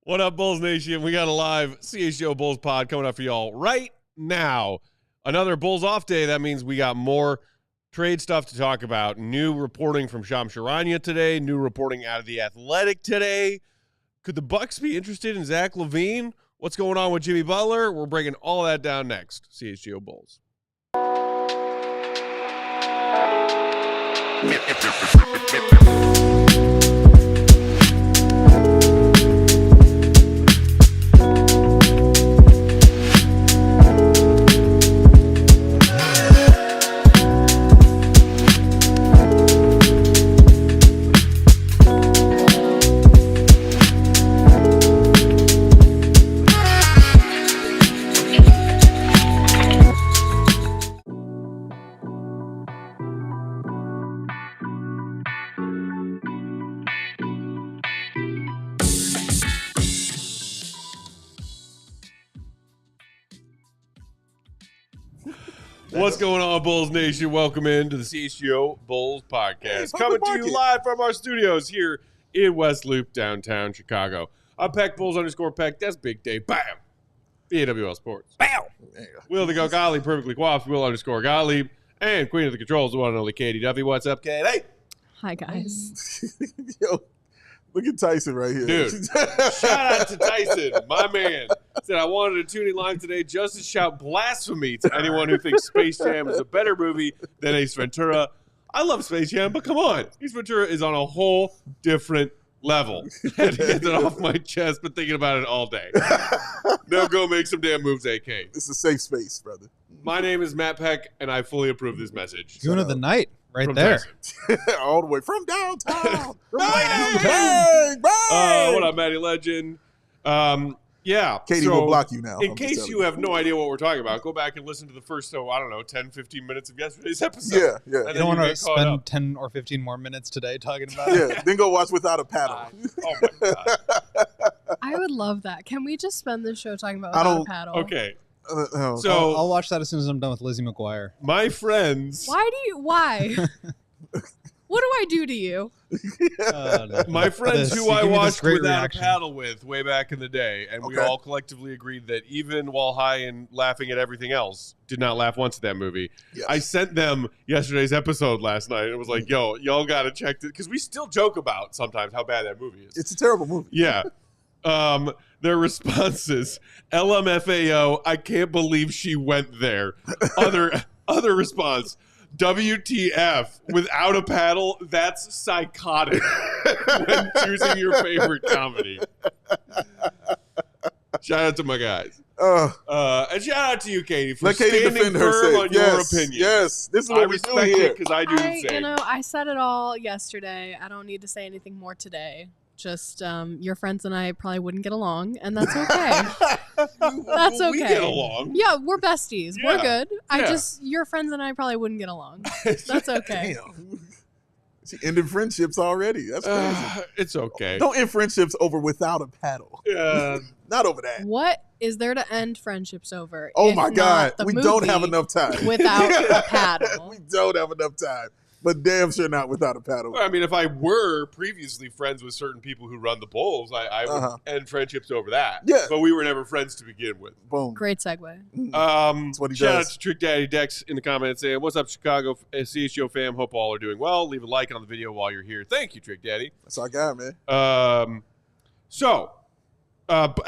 What up, Bulls Nation? We got a live CHGO Bulls pod coming up for y'all right now. Another Bulls off day. That means we got more trade stuff to talk about. New reporting from Charania today. New reporting out of The Athletic today. Could the Bucks be interested in Zach LaVine? What's going on with Jimmy Butler? We're breaking all that down next. CHGO Bulls. What's going on, Bulls Nation? Welcome into the CHGO Bulls Podcast. Coming to you live from our studios here in West Loop, downtown Chicago. I'm Peck, Bulls _Peck. That's Big Dave. Bam! AWL Sports. Bam! Will the Go Gottlieb, perfectly coiffed. Will _Gottlieb. And Queen of the Controls, the one and only Katie Duffy. What's up, Katie? Hi, guys. Yo, look at Tyson right here. Dude, shout out to Tyson, my man. Said, I wanted to tune in live today just to shout blasphemy to anyone who thinks Space Jam is a better movie than Ace Ventura. I love Space Jam, but come on. Ace Ventura is on a whole different level. Had to get that off my chest, been thinking about it all day. Now go make some damn moves, AK. It's a safe space, brother. My name is Matt Peck, and I fully approve this message. Tune of the night, right From there. All the way from downtown. Bang! What up, Matty Legend? Yeah. Katie will block you now. In case you have no idea what we're talking about, go back and listen to the first, 10, 15 minutes of yesterday's episode. Yeah. You don't want to spend 10 or 15 more minutes today talking about it? Yeah, then go watch Without a Paddle. Oh, my God. I would love that. Can we just spend this show talking about Without a Paddle? Okay. So I'll watch that as soon as I'm done with Lizzie McGuire. My friends. Why? What do I do to you? My friends who I watched Without a Paddle with way back in the day, and we all collectively agreed that even while high and laughing at everything else, did not laugh once at that movie. Yes. I sent them yesterday's episode last night, and it was like, yo, y'all got to check this, because we still joke about sometimes how bad that movie is. It's a terrible movie. Yeah. Their responses, LMFAO, I can't believe she went there. Other response, WTF, Without a Paddle, that's psychotic when choosing your favorite comedy. Shout out to my guys. And shout out to you, Katie, for standing firm on your opinion. Yes, this is what we do here. Because I do the same. I said it all yesterday. I don't need to say anything more today. Just your friends and I probably wouldn't get along, and that's okay. That's okay. We get along. Yeah, we're besties. Yeah. We're good. Yeah. Your friends and I probably wouldn't get along. That's okay. Damn. She ended friendships already. That's crazy. It's okay. Don't end friendships over Without a Paddle. Not over that. What is there to end friendships over? Oh, my God. We don't have enough time. Without a Paddle. We don't have enough time. But damn sure not Without a Paddle. I mean, if I were previously friends with certain people who run the Bulls, I would end friendships over that. Yeah. But we were never friends to begin with. Boom. Great segue. That's what he shout does. out to Trick Daddy Dex in the comments saying, what's up, Chicago CHGO fam? Hope all are doing well. Leave a like on the video while you're here. Thank you, Trick Daddy. That's our guy, man.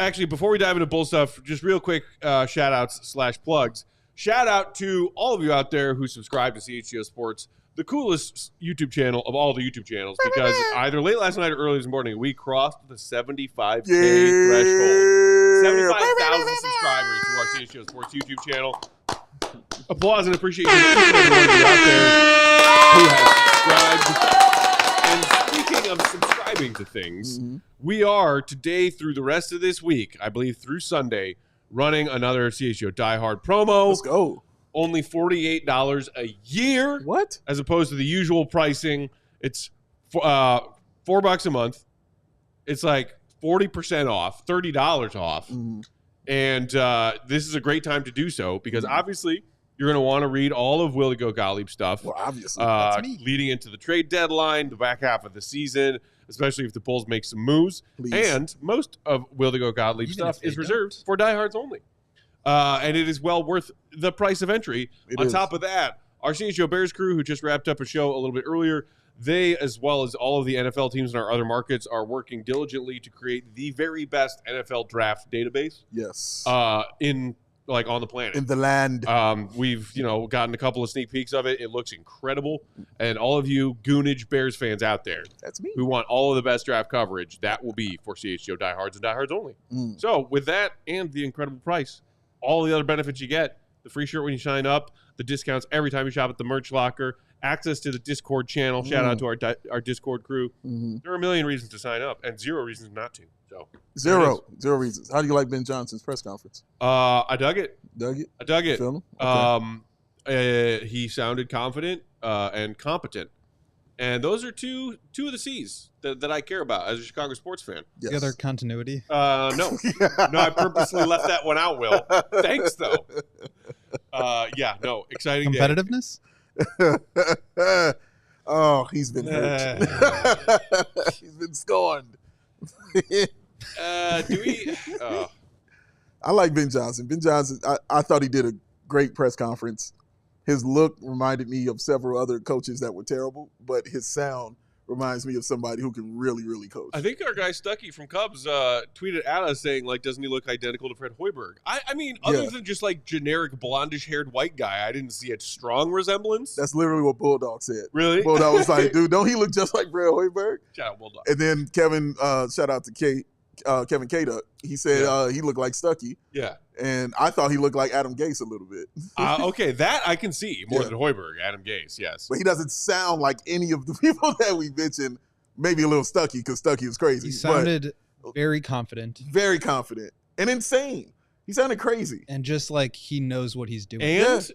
Actually, before we dive into Bull stuff, just real quick shout-outs / plugs. Shout out to all of you out there who subscribe to CHGO Sports, the coolest YouTube channel of all the YouTube channels, because either late last night or early this morning, we crossed the 75K threshold. 75,000 subscribers to our CHGO Sports YouTube channel. Applause and appreciation to each and every one of you out there who has subscribed. And speaking of subscribing to things, we are today through the rest of this week, I believe through Sunday, running another CHGO Die Hard promo. Let's go. Only $48 a year. What? As opposed to the usual pricing. It's $4 a month. It's like 40% off, $30 off. And this is a great time to do so because obviously You're going to want to read all of Will Gottlieb stuff. Well, obviously. That's me. Leading into the trade deadline, the back half of the season, especially if the Bulls make some moves. Please. And most of Will Gottlieb Even stuff if they is reserved for diehards only. And it is well worth the price of entry. On top of that, our CHGO Bears crew, who just wrapped up a show a little bit earlier, they, as well as all of the NFL teams in our other markets, are working diligently to create the very best NFL draft database. Yes. On the planet. In the land. We've, gotten a couple of sneak peeks of it. It looks incredible. And all of you Goonage Bears fans out there That's me. who want all of the best draft coverage, that will be for CHGO diehards and diehards only. So with that and the incredible price, all the other benefits you get, the free shirt when you sign up, the discounts every time you shop at the merch locker, access to the Discord channel. Shout out to our Discord crew. There are a million reasons to sign up and 0 reasons not to. So Zero reasons. How do you like Ben Johnson's press conference? I dug it. I dug it. Feel him? Okay. He sounded confident and competent, and those are two of the C's that I care about as a Chicago sports fan. Yes. The other continuity. No, I purposely left that one out. Will, thanks though. Exciting Competitiveness? Oh, he's been hurt. He's been scorned. Do we? I like Ben Johnson. Ben Johnson, I thought he did a great press conference. His look reminded me of several other coaches that were terrible, but his sound reminds me of somebody who can really, really coach. I think our guy Stuckey from Cubs tweeted at us saying, doesn't he look identical to Fred Hoiberg? I mean, other than just generic blondish-haired white guy, I didn't see a strong resemblance. That's literally what Bulldog said. Really? Bulldog was like, dude, don't he look just like Fred Hoiberg? Shout out Bulldog. And then Kevin, shout out to Kevin Cater, he said he looked like Stuckey. Yeah. And I thought he looked like Adam Gase a little bit. Okay, that I can see more than Hoiberg, Adam Gase, yes. But he doesn't sound like any of the people that we mentioned. Maybe a little Stuckey because Stuckey was crazy. He sounded very confident. Very confident. And insane. He sounded crazy. And just like he knows what he's doing. And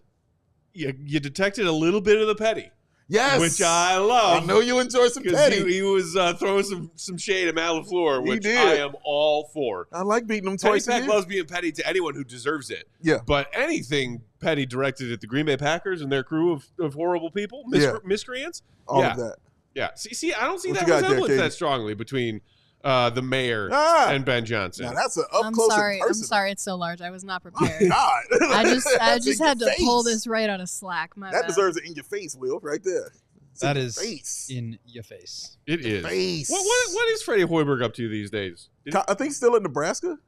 you detected a little bit of the petty. Yes. Which I love. I know you enjoy some petty. He was throwing some shade at Matt LaFleur, which did. I am all for. I like beating him Petty twice a Peck year. loves being petty to anyone who deserves it. Yeah. But anything petty directed at the Green Bay Packers and their crew of horrible people, miscreants. All of that. Yeah. See, I don't see What that you got there, resemblance Katie? that strongly between the mayor and Ben Johnson. Now that's an I'm up-close sorry. person. I'm sorry. It's so large. I was not My prepared. God. I just had to pull face. this right out of slack. My That bad. deserves it in your face, Will, right there. It's That in your is face. in your face. It is. Face. What is Freddie Hoiberg up to these days? I think he's still in Nebraska.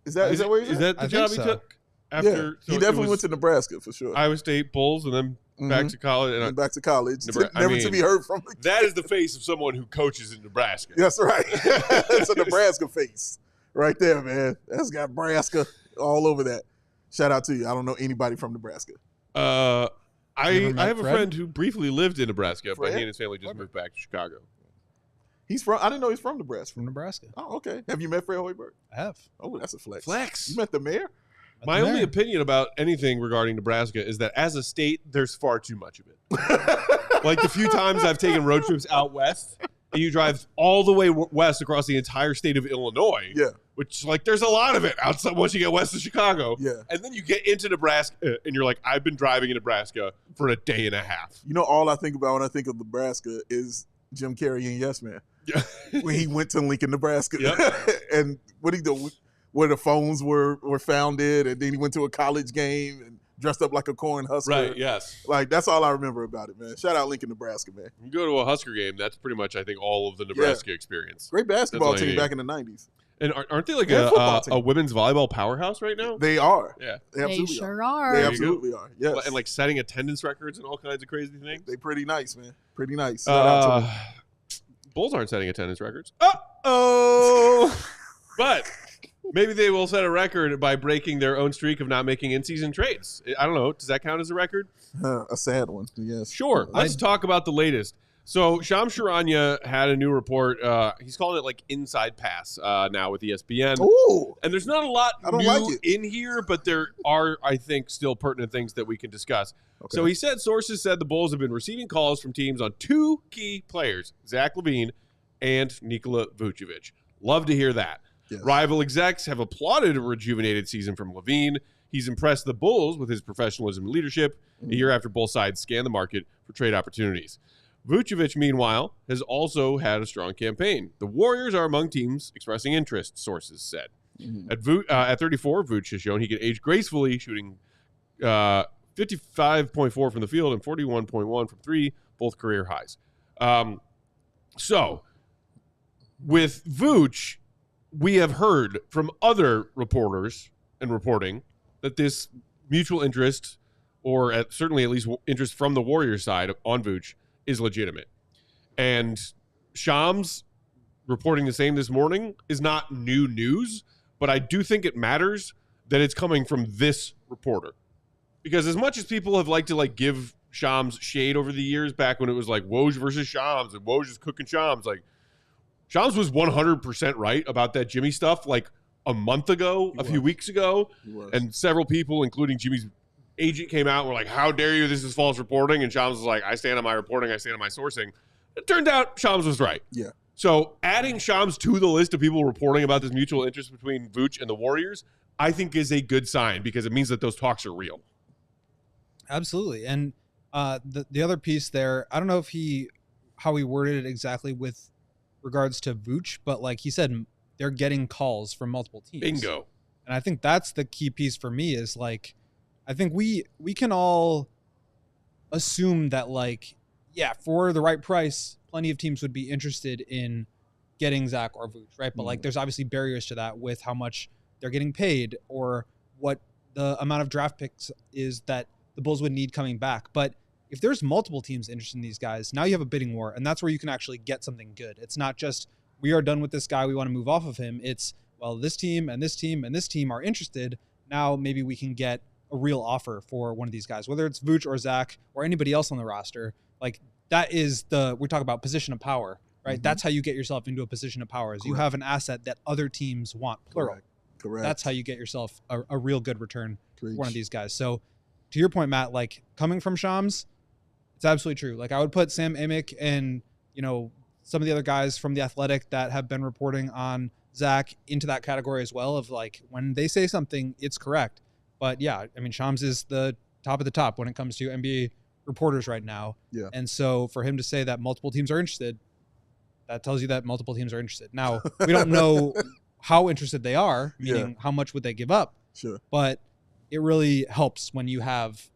Is that where he's Is at? that the I job think he so. took after? He definitely went to Nebraska for sure. Iowa State Bulls and then back to college. And back to college. Nebra- Never I to mean, be heard from. That is the face of someone who coaches in Nebraska. That's right. It's a Nebraska face right there, man. That's got Nebraska all over that. Shout out to you. I don't know anybody from Nebraska. I met have a Fred? friend who briefly lived in Nebraska, but Fred? he and his family just moved back to Chicago. He's from. I didn't know he's from Nebraska. From Nebraska. Oh, okay. Have you met Fred Hoiberg? I have. Oh, that's a flex. Flex. You met the mayor? My only opinion about anything regarding Nebraska is that as a state, there's far too much of it. Like the few times I've taken road trips out west, and you drive all the way west across the entire state of Illinois. Yeah. Which, there's a lot of it outside once you get west of Chicago. Yeah. And then you get into Nebraska, and you're like, I've been driving in Nebraska for a day and a half. You know, all I think about when I think of Nebraska is Jim Carrey and Yes Man. Yeah. When he went to Lincoln, Nebraska. Yep. And what he did, where the phones were founded, and then he went to a college game and dressed up like a corn husker. Right, yes. Like, that's all I remember about it, man. Shout out Lincoln, Nebraska, man. You go to a Husker game, that's pretty much, I think, all of the Nebraska experience. Great basketball That's all you team need. back in the 90s. And aren't they like Yeah, football a team. women's volleyball powerhouse right now? They are. Yeah. They They absolutely sure are. are. They There you go. absolutely are. Yes. And setting attendance records and all kinds of crazy things. They pretty nice, man. Pretty nice. Shout out to them. Bulls aren't setting attendance records. Uh-oh. But maybe they will set a record by breaking their own streak of not making in-season trades. I don't know. Does that count as a record? A sad one. Yes. Sure. Let's talk about the latest. So Shams Charania had a new report. He's calling it Inside Pass now with ESPN. Ooh. And there's not a lot I don't new like it. in here, but there are, I think, still pertinent things that we can discuss. Okay. So he said sources said the Bulls have been receiving calls from teams on two key players, Zach LaVine and Nikola Vucevic. Love to hear that. Yes. Rival execs have applauded a rejuvenated season from LaVine. he's impressed the Bulls with his professionalism and leadership a year after both sides scan the market for trade opportunities. Vucevic, meanwhile, has also had a strong campaign. The Warriors are among teams expressing interest, sources said. At 34, Vuce has shown he can age gracefully, shooting 55.4 from the field and 41.1 from three, both career highs. So, with Vuce, we have heard from other reporters and reporting that this mutual interest, or certainly at least interest from the Warriors side on Vuce, is legitimate. And Shams reporting the same this morning is not new news, but I do think it matters that it's coming from this reporter. Because as much as people have liked to give Shams shade over the years, back when it was like Woj versus Shams and Woj is cooking Shams, Shams was 100% right about that Jimmy stuff a month ago, a few weeks ago. And several people, including Jimmy's agent, came out and were like, how dare you, this is false reporting. And Shams was like, I stand on my reporting, I stand on my sourcing. It turned out Shams was right. Yeah. So adding Shams to the list of people reporting about this mutual interest between Vuce and the Warriors, I think is a good sign, because it means that those talks are real. Absolutely. And the other piece there, I don't know how he worded it exactly with regards to Vuce, but he said they're getting calls from multiple teams. Bingo. And I think that's the key piece for me is I think we can all assume that for the right price, plenty of teams would be interested in getting Zach or Vuce, right? But there's obviously barriers to that with how much they're getting paid or what the amount of draft picks is that the Bulls would need coming back. But if there's multiple teams interested in these guys, now you have a bidding war, and that's where you can actually get something good. It's not just, we are done with this guy, we want to move off of him. It's, well, this team and this team and this team are interested. Now maybe we can get a real offer for one of these guys, whether it's Vuce or Zach or anybody else on the roster. That is we talk about position of power, right? Mm-hmm. That's how you get yourself into a position of power, is you have an asset that other teams want, plural. Correct. That's how you get yourself a real good return for one of these guys. So to your point, Matt, coming from Shams, it's absolutely true. I would put Sam Amick and, some of the other guys from The Athletic that have been reporting on Zach into that category as well, of when they say something, it's correct. But yeah, I mean, Shams is the top of the top when it comes to NBA reporters right now. Yeah. And so for him to say that multiple teams are interested, that tells you that multiple teams are interested. Now, we don't know how interested they are, meaning how much would they give up. Sure. But it really helps when you have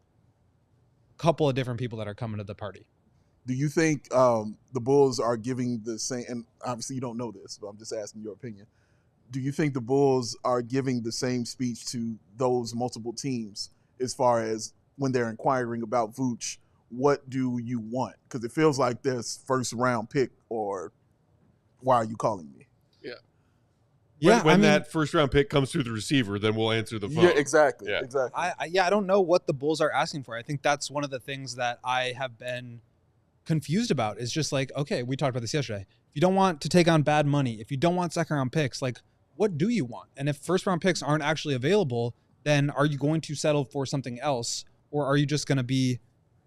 a couple of different people that are coming to the party. Do you think the Bulls are giving the same, and obviously you don't know this, but I'm just asking your opinion. Do you think the Bulls are giving the same speech to those multiple teams as far as when they're inquiring about Vuce, what do you want? Because it feels like this first round pick, or why are you calling me? Yeah. When that first round pick comes through the receiver, then we'll answer the phone. Yeah, exactly. Yeah. Exactly. I don't know what the Bulls are asking for. I think that's one of the things that I have been confused about, is just okay, we talked about this yesterday. If you don't want to take on bad money, if you don't want second round picks, what do you want? And if first round picks aren't actually available, then are you going to settle for something else? Or are you just going to be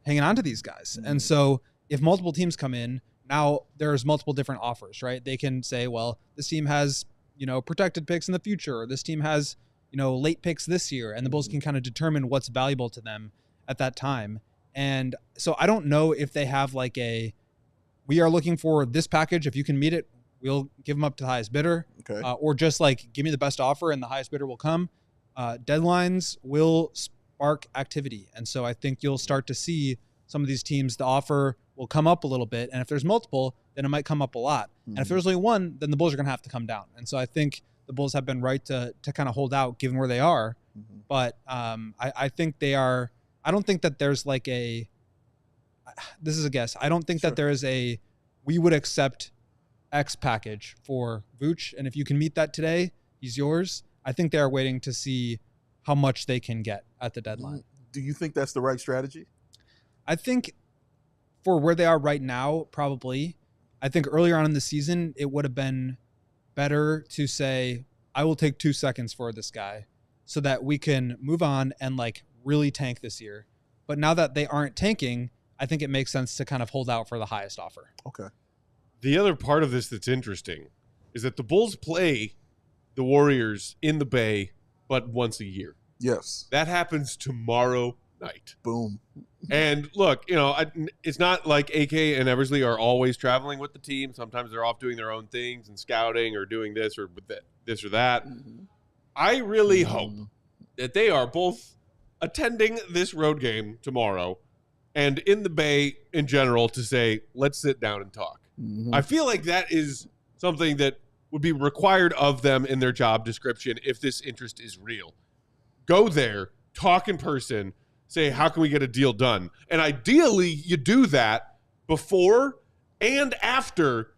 hanging on to these guys? Mm-hmm. And so if multiple teams come in, now there's multiple different offers, right? They can say, well, this team has, protected picks in the future, or this team has, late picks this year, and the Bulls can kind of determine what's valuable to them at that time. And so I don't know if they have we are looking for this package. If you can meet it, we'll give them up to the highest bidder. Okay. Or just give me the best offer and the highest bidder will come. Deadlines will spark activity. And so I think you'll start to see some of these teams, the offer will come up a little bit. And if there's multiple, then it might come up a lot. Mm-hmm. And if there's only one, then the Bulls are going to have to come down. And so I think the Bulls have been right to kind of hold out given where they are. Mm-hmm. But I think they are, I don't think that there's this is a guess. I don't think that there is we would accept X package for Vuce. And if you can meet that today, he's yours. I think they are waiting to see how much they can get at the deadline. Do you think that's the right strategy? I think for where they are right now, probably. I think earlier on in the season, it would have been better to say, I will take 2 seconds for this guy so that we can move on and really tank this year. But now that they aren't tanking, I think it makes sense to kind of hold out for the highest offer. Okay. The other part of this that's interesting is that the Bulls play the Warriors in the Bay, but once a year. Yes. That happens tomorrow night. Boom. And look, it's not like AK and Eversley are always traveling with the team. Sometimes they're off doing their own things and scouting or doing this or this or that. Mm-hmm. I really hope that they are both attending this road game tomorrow and in the Bay in general to say, let's sit down and talk. Mm-hmm. I feel like that is something that would be required of them in their job description if this interest is real. Go there, talk in person, say, how can we get a deal done? And ideally, you do that before and after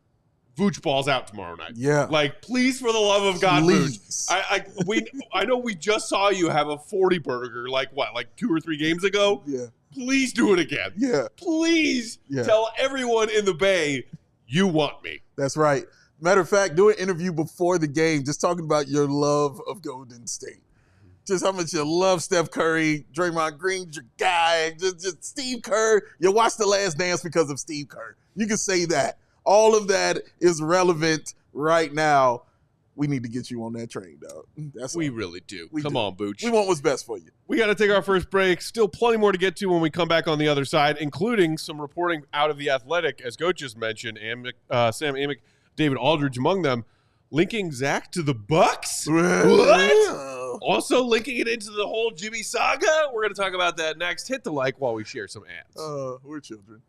Vooch balls out tomorrow night. Yeah. Like, please, for the love of God, Please. Vooch. I know we just saw you have a 40 burger, like 2 or 3 games ago? Yeah. Please do it again. Yeah. Please tell everyone in the Bay you want me. That's right. Matter of fact, do an interview before the game just talking about your love of Golden State. Just how much you love Steph Curry, Draymond Green's your guy, just Steve Kerr. You watch The Last Dance because of Steve Kerr. You can say that. All of that is relevant right now. We need to get you on that train, dog. We really do. Come do. on, Vooch. We want what's best for you. We got to take our first break. Still plenty more to get to when we come back on the other side, including some reporting out of The Athletic, as Coach just mentioned, Sam Amick, David Aldridge among them, linking Zach to the Bucks. What? Also linking it into the whole Jimmy saga. We're going to talk about that next. Hit the like while we share some ads. We're children.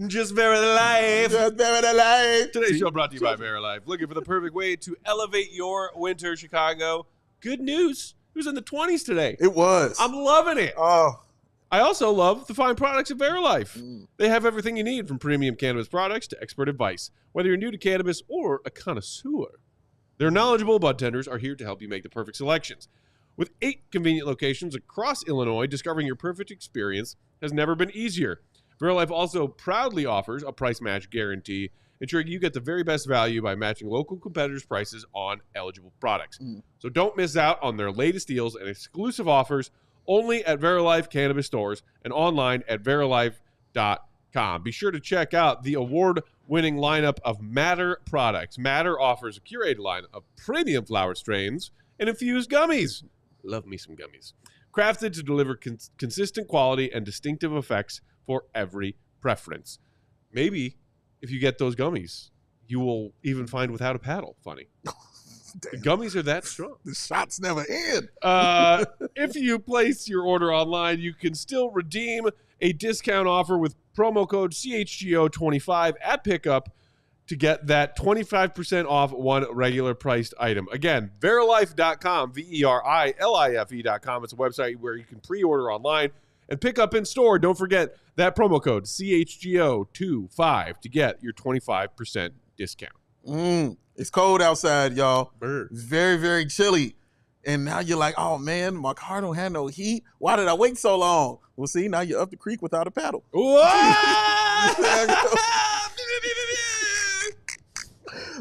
Just Verilife. Just Verilife. Today's show brought to you by Verilife. Looking for the perfect way to elevate your winter, Chicago? Good news. It was in the 20s today. It was. I'm loving it. Oh. I also love the fine products of Verilife. They have everything you need from premium cannabis products to expert advice, whether you're new to cannabis or a connoisseur. Their knowledgeable budtenders are here to help you make the perfect selections. With 8 convenient locations across Illinois, discovering your perfect experience has never been easier. Verilife also proudly offers a price match guarantee, ensuring you get the very best value by matching local competitors' prices on eligible products. So don't miss out on their latest deals and exclusive offers only at Verilife Cannabis Stores and online at verilife.com. Be sure to check out the award-winning lineup of Matter products. Matter offers a curated line of premium flower strains and infused gummies. Love me some gummies. Crafted to deliver consistent quality and distinctive effects for every preference. Maybe if you get those gummies, you will even find without a paddle funny. The gummies are that strong. The shots never end. If you place your order online, you can still redeem a discount offer with promo code CHGO25 at pickup to get that 25% off one regular priced item. Again, verilife.com, Verilife.com. It's a website where you can pre-order online and pick up in store. Don't forget that promo code CHGO25 to get your 25% discount. It's cold outside, y'all. Bird. It's very, very chilly. And now you're like, oh, man, my car don't have no heat. Why did I wait so long? Well, see, now you're up the creek without a paddle.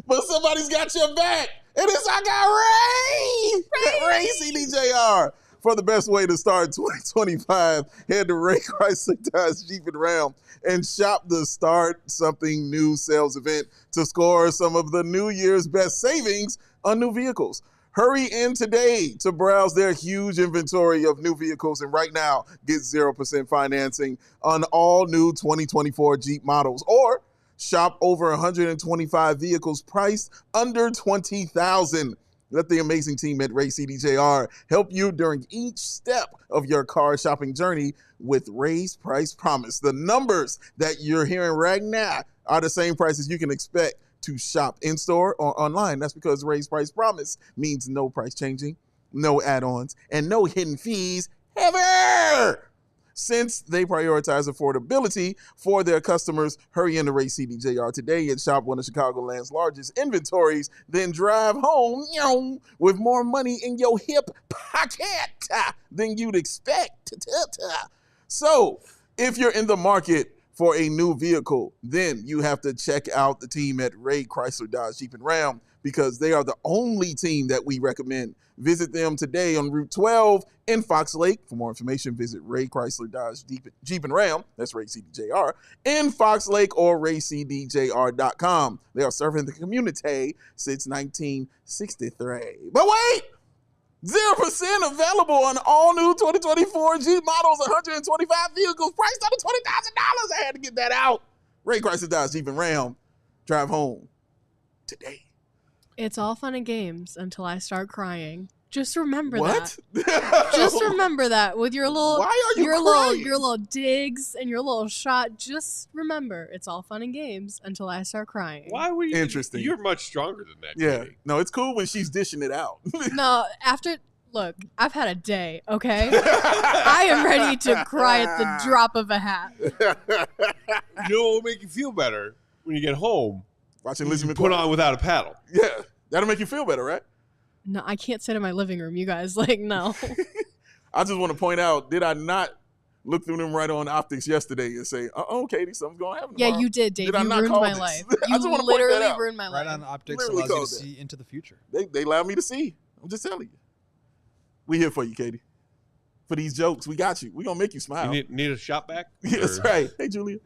But somebody's got your back. And it's I got Ray CDJR. For the best way to start 2025, head to Ray Chrysler Dodge Jeep and Ram and shop the Start Something New sales event to score some of the New Year's best savings on new vehicles. Hurry in today to browse their huge inventory of new vehicles and right now get 0% financing on all new 2024 Jeep models or shop over 125 vehicles priced under $20,000. Let the amazing team at Ray CDJR help you during each step of your car shopping journey with Ray's Price Promise. The numbers that you're hearing right now are the same prices you can expect to shop in-store or online. That's because Ray's Price Promise means no price changing, no add-ons, and no hidden fees ever. Since they prioritize affordability for their customers, hurry into Ray CDJR today and shop one of Chicagoland's largest inventories, then drive home with more money in your hip pocket than you'd expect. So, if you're in the market for a new vehicle, then you have to check out the team at Ray Chrysler Dodge Jeep and Ram because they are the only team that we recommend. Visit them today on Route 12 in Fox Lake. For more information, visit Ray Chrysler Dodge Jeep and Ram. That's Ray CDJR in Fox Lake or raycdjr.com. They are serving the community since 1963. But wait! 0% available on all new 2024 G models, 125 vehicles, priced under $20,000. I had to get that out. Ray Chrysler Dodge Jeep and Ram. Drive home today. It's all fun and games until I start crying. Just remember What? that. Just remember that with your little, Why are you your crying? little digs and your little shot. Just remember, it's all fun and games until I start crying. Why were you? Interesting. You're much stronger than that. Yeah. Katie. No, it's cool when she's dishing it out. No, look, I've had a day. Okay, I am ready to cry at the drop of a hat. You know what will make you feel better when you get home? Watching Lizzie You McGuire. put on Without a Paddle. Yeah. That'll make you feel better, right? No, I can't sit in my living room. You guys, like, no. I just want to point out, did I not look through them right on optics yesterday and say, Katie, something's going to happen Yeah, tomorrow? you did, Dave. Did I You not ruined call my this? life. I just You wanna point that literally out. ruined my life. Right on optics Literally allows you to called that. see into the future. They allow me to see. I'm just telling you. We here for you, Katie. For these jokes, we got you. We going to make you smile. You need a shot back? Yeah, that's Or- right. Hey, Julia.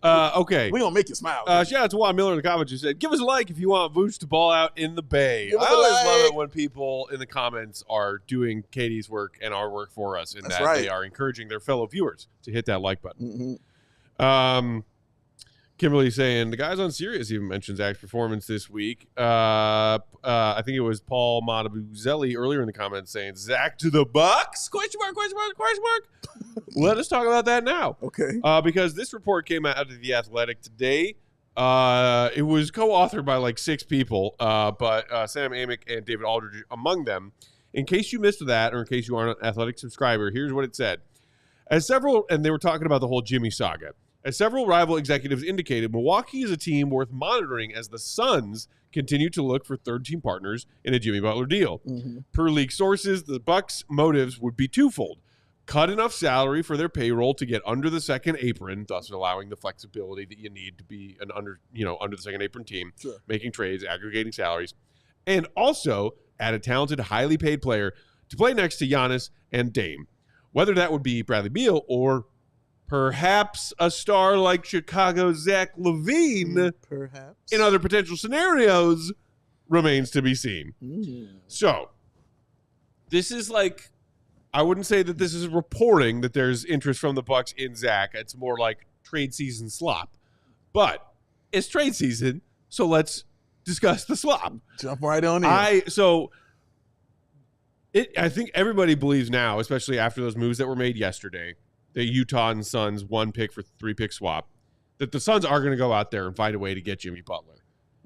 Okay. We going to make you smile. Shout out to Juan Miller in the comments who said, give us a like if you want Vooch to ball out in the Bay. Give us I a always love like. it when people in the comments are doing Katie's work and our work for us, and That's that right. they are encouraging their fellow viewers to hit that like button. Mhm. Kimberly saying, the guys on Sirius even mentioned Zach's performance this week. I think it was Paul Montabuzelli earlier in the comments saying, Zach to the Bucks? Question mark, question mark, question mark. Let us talk about that now. Okay. Because this report came out of The Athletic today. It was co-authored by like 6 people, but Sam Amick and David Aldridge among them. In case you missed that, or in case you aren't an Athletic subscriber, here's what it said. And they were talking about the whole Jimmy saga. As several rival executives indicated, Milwaukee is a team worth monitoring as the Suns continue to look for third-team partners in a Jimmy Butler deal. Per league sources, the Bucks' motives would be twofold. Cut enough salary for their payroll to get under the second apron, thus allowing the flexibility that you need to be an under the second apron team, Sure. making trades, aggregating salaries, and also add a talented, highly paid player to play next to Giannis and Dame. Whether that would be Bradley Beal or perhaps a star like Chicago's Zach LaVine Perhaps. in other potential scenarios remains to be seen. So, this is like, I wouldn't say that this is reporting that there's interest from the Bucks in Zach. It's more like trade season slop. But it's trade season, so let's discuss the slop. Jump right on in. I think everybody believes now, especially after those moves that were made yesterday, the Utah and Suns 1-pick for 3-pick swap, that the Suns are going to go out there and find a way to get Jimmy Butler.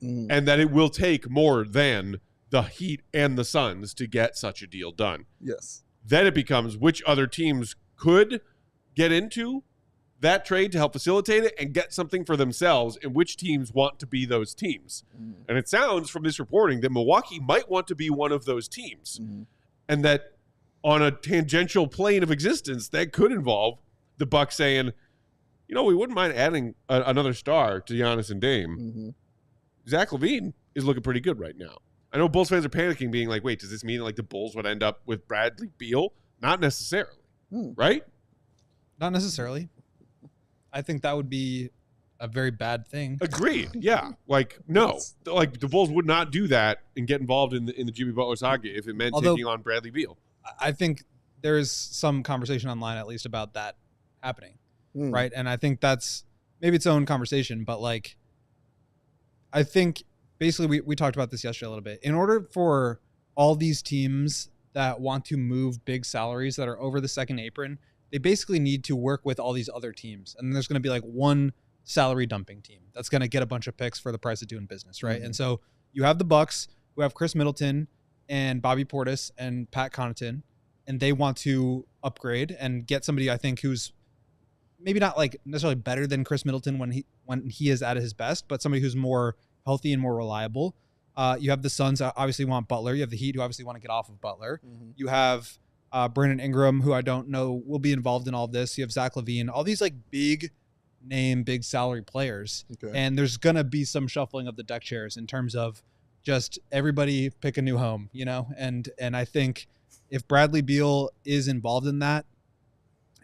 And that it will take more than the Heat and the Suns to get such a deal done. Yes. Then it becomes which other teams could get into that trade to help facilitate it and get something for themselves, and which teams want to be those teams. And it sounds from this reporting that Milwaukee might want to be one of those teams. And that on a tangential plane of existence, that could involve the Bucks saying, we wouldn't mind adding another star to Giannis and Dame. Zach LaVine is looking pretty good right now. I know Bulls fans are panicking, being like, wait, does this mean like the Bulls would end up with Bradley Beal? Not necessarily, right? Not necessarily. I think that would be a very bad thing. Agreed. Yeah. Like, no. Like, the Bulls would not do that and get involved in the Jimmy Butler saga if it meant taking on Bradley Beal. I think there is some conversation online, at least, about that happening, right? And I think that's maybe its own conversation, but like, I think basically we talked about this yesterday a little bit. In order for all these teams that want to move big salaries that are over the second apron, they basically need to work with all these other teams. And there's going to be like one salary dumping team that's going to get a bunch of picks for the price of doing business, right? And so you have the Bucks, who have Chris Middleton and Bobby Portis and Pat Connaughton, and they want to upgrade and get somebody, I think, who's maybe not like necessarily better than Chris Middleton when he is at his best, but somebody who's more healthy and more reliable. You have the Suns, obviously want Butler. You have the Heat, who obviously want to get off of Butler. You have Brandon Ingram, who I don't know will be involved in all of this. You have Zach LaVine, all these like big name, big salary players. And there's going to be some shuffling of the deck chairs in terms of just everybody pick a new home, and I think if Bradley Beal is involved in that,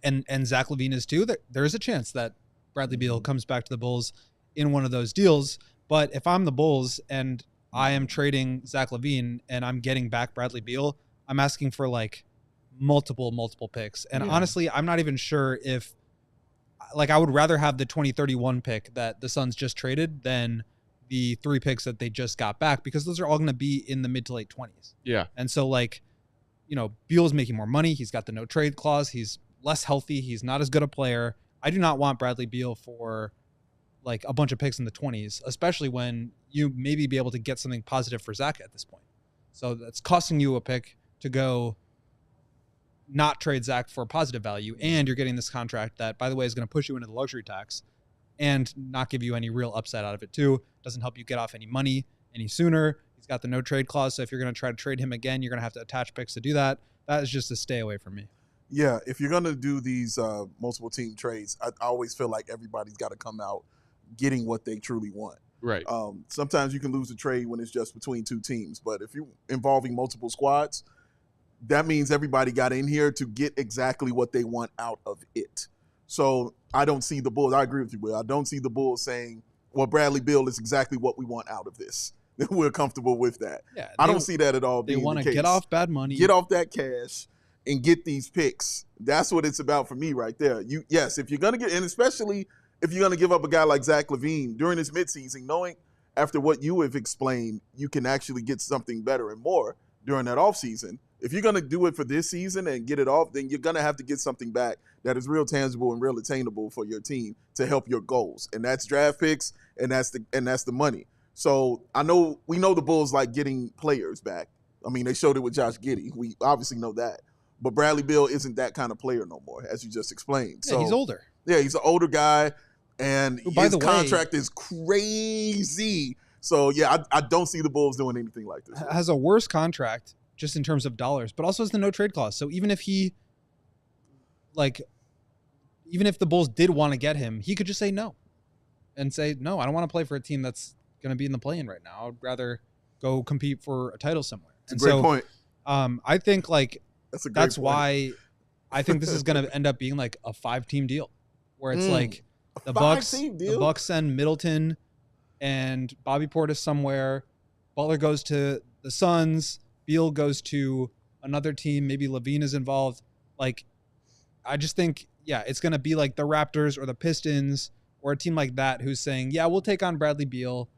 and Zach LaVine is too, there is a chance that Bradley Beal comes back to the Bulls in one of those deals. But if I'm the Bulls and I am trading Zach LaVine and I'm getting back Bradley Beal, I'm asking for like multiple picks. And honestly, I'm not even sure if like I would rather have the 2031 pick that the Suns just traded than the 3 picks that they just got back, because those are all going to be in the mid to late 20s. Yeah. And so like, you know, Beal's making more money. He's got the no trade clause. He's less healthy. He's not as good a player. I do not want Bradley Beal for like a bunch of picks in the 20s, especially when you maybe be able to get something positive for Zach at this point. So that's costing you a pick to go not trade Zach for positive value, and you're getting this contract that, by the way, is going to push you into the luxury tax and not give you any real upside out of it too. Doesn't help you get off any money any sooner. He's got the no trade clause, so if you're going to try to trade him again, you're going to have to attach picks to do that. That is just a stay away from me. Yeah, if you're going to do these multiple team trades, I always feel like everybody's got to come out getting what they truly want. Right. Sometimes you can lose a trade when it's just between 2 teams, but if you're involving multiple squads, that means everybody got in here to get exactly what they want out of it. So I don't see the Bulls. I agree with you, Will. I don't see the Bulls saying, well, Bradley Beal is exactly what we want out of this. We're comfortable with that. Yeah, I don't see that at all. They want the to case. get off bad money. Get off that cash and get these picks. That's what it's about for me right there. Yes, if you're going to get, and especially if you're going to give up a guy like Zach LaVine during his midseason, knowing after what you have explained, you can actually get something better and more during that offseason. If you're going to do it for this season and get it off, then you're going to have to get something back that is real tangible and real attainable for your team to help your goals. And that's draft picks, and that's the money. So we know the Bulls like getting players back. I mean, they showed it with Josh Giddy. We obviously know that. But Bradley Beal isn't that kind of player no more, as you just explained. Yeah, he's older. Yeah, he's an older guy, and his contract is crazy. So, yeah, I don't see the Bulls doing anything like this. Has a worse contract just in terms of dollars, but also has the no trade clause. So even if the Bulls did want to get him, he could just say no and say, no, I don't want to play for a team that's going to be in the play-in right now. I'd rather go compete for a title somewhere. That's a great point. I think like that's point. Why I think this is going to end up being like a 5-team deal where it's like the Bucks send Middleton and Bobby Portis somewhere. Butler goes to the Suns. Beal goes to another team. Maybe LaVine is involved. Like, I just think, yeah, it's going to be like the Raptors or the Pistons or a team like that who's saying, yeah, we'll take on Bradley Beal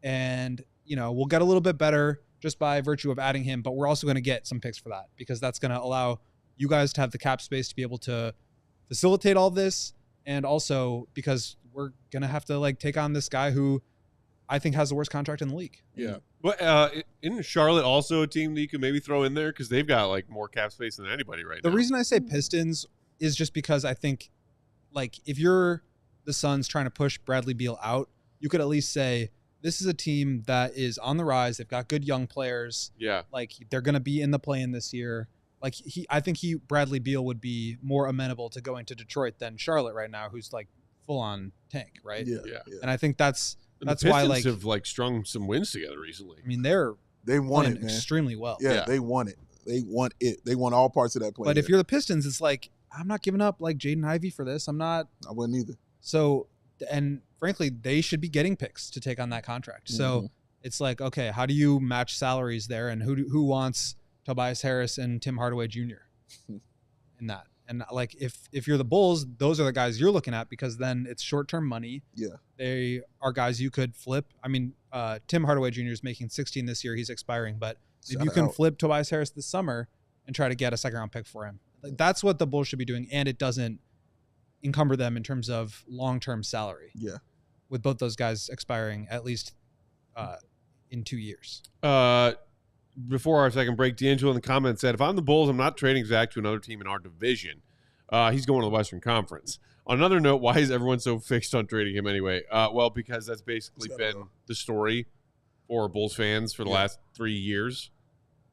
and, you know, we'll get a little bit better just by virtue of adding him, but we're also going to get some picks for that because that's going to allow you guys to have the cap space to be able to facilitate all this. And also because we're going to have to like take on this guy who I think has the worst contract in the league. Yeah. But isn't Charlotte also a team that you could maybe throw in there? Because they've got like more cap space than anybody right now. The reason I say Pistons is just because I think like if you're the Suns trying to push Bradley Beal out, you could at least say this is a team that is on the rise. They've got good young players. Yeah. Like they're going to be in the play-in this year. Like I think Bradley Beal would be more amenable to going to Detroit than Charlotte right now, who's like full on tank, right? Yeah. And I think that's the why Pistons have like strung some wins together recently. I mean, they won it, man. Extremely well. Yeah, they won it. They want it. They won all parts of that play. But if you're the Pistons, it's like I'm not giving up like Jaden Ivey for this. I wouldn't either. So, and frankly, they should be getting picks to take on that contract. So it's like, okay, how do you match salaries there, and who wants Tobias Harris and Tim Hardaway Jr. in that? And like if you're the Bulls, those are the guys you're looking at because then it's short-term money. Yeah. They are guys you could flip. I mean, Tim Hardaway Jr. is making 16 this year. He's expiring, but maybe you can flip Tobias Harris this summer and try to get a second-round pick for him. Like, that's what the Bulls should be doing, and it doesn't encumber them in terms of long-term salary. Yeah. With both those guys expiring at least in 2 years. Before our second break, D'Angelo in the comments said, if I'm the Bulls, I'm not trading Zach to another team in our division. He's going to the Western Conference. On another note, why is everyone so fixed on trading him anyway? Well, because that's basically been the story for Bulls fans for the last 3 years.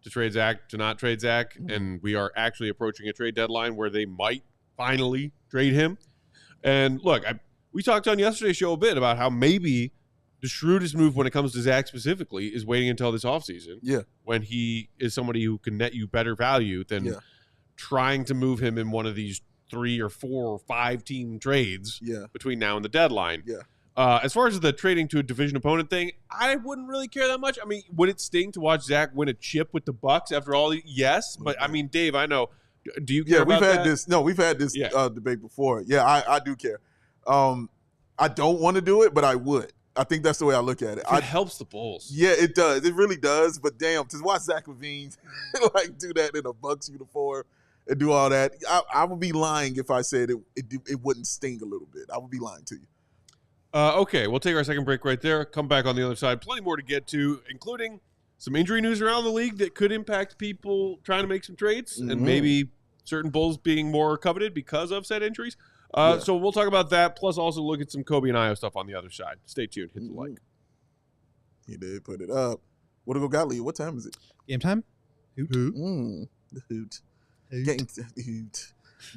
To trade Zach, to not trade Zach. And we are actually approaching a trade deadline where they might finally trade him. And look, we talked on yesterday's show a bit about how maybe the shrewdest move when it comes to Zach specifically is waiting until this offseason. Yeah. When he is somebody who can net you better value than trying to move him in one of these 3 or 4 or 5 team trades between now and the deadline. Yeah. As far as the trading to a division opponent thing, I wouldn't really care that much. I mean, would it sting to watch Zach win a chip with the Bucks after all? Yes, but I mean, Dave, I know. Do you care about that? We've had this debate before. Yeah, I do care. I don't want to do it, but I would. I think that's the way I look at it. It helps the Bulls. Yeah, it does. It really does. But damn, to watch Zach LaVine like do that in a Bucks uniform and do all that, I would be lying if I said it wouldn't sting a little bit. I would be lying to you. Okay, we'll take our second break right there. Come back on the other side. Plenty more to get to, including some injury news around the league that could impact people trying to make some trades and maybe certain Bulls being more coveted because of said injuries. So we'll talk about that, plus also look at some Coby and Io stuff on the other side. Stay tuned. Hit the like. He did put it up. What to go, Gottlieb? What time is it? Game time? Hoot. The hoot.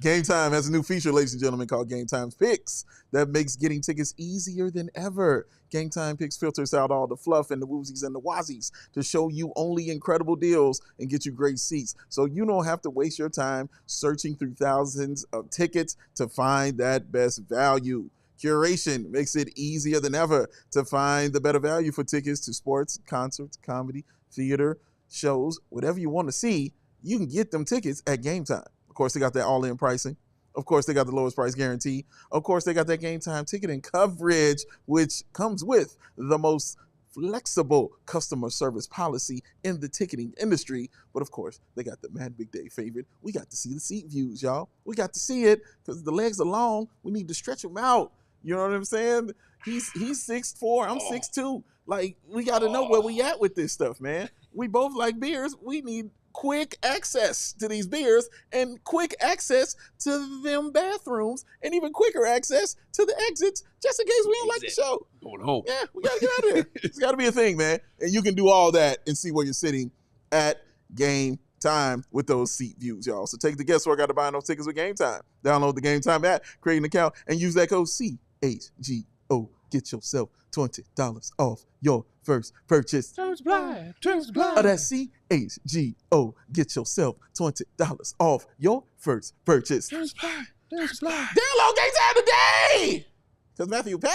Game Time has a new feature, ladies and gentlemen, called Game Time's Picks that makes getting tickets easier than ever. Game Time Picks filters out all the fluff and the woozies and the wazies to show you only incredible deals and get you great seats. So you don't have to waste your time searching through thousands of tickets to find that best value. Curation makes it easier than ever to find the better value for tickets to sports, concerts, comedy, theater, shows, whatever you want to see. You can get them tickets at Game Time. Of course, they got that all-in pricing. Of course, they got the lowest price guarantee. Of course, they got that Game Time ticketing coverage, which comes with the most flexible customer service policy in the ticketing industry. But of course, they got the Mad Big Day favorite. We got to see the seat views, y'all. We got to see it because the legs are long. We need to stretch them out. You know what I'm saying? He's 6'4", I'm 6'2". Like, we got to know where we at with this stuff, man. We both like beers. We need quick access to these beers and quick access to them bathrooms and even quicker access to the exits just in case we don't like the show. Going home. Yeah, we got to get out of here. It's got to be a thing, man. And you can do all that and see where you're sitting at Game Time with those seat views, y'all. So take the guesswork out of buying those tickets with Game Time. Download the Game Time app, create an account, and use that code CHGO. Get yourself $20 off your first purchase. Terms apply. Terms apply. Oh, that's CHGO. Get yourself $20 off your first purchase. Terms apply. Terms apply. Download Game Time today! Because Matthew Peck.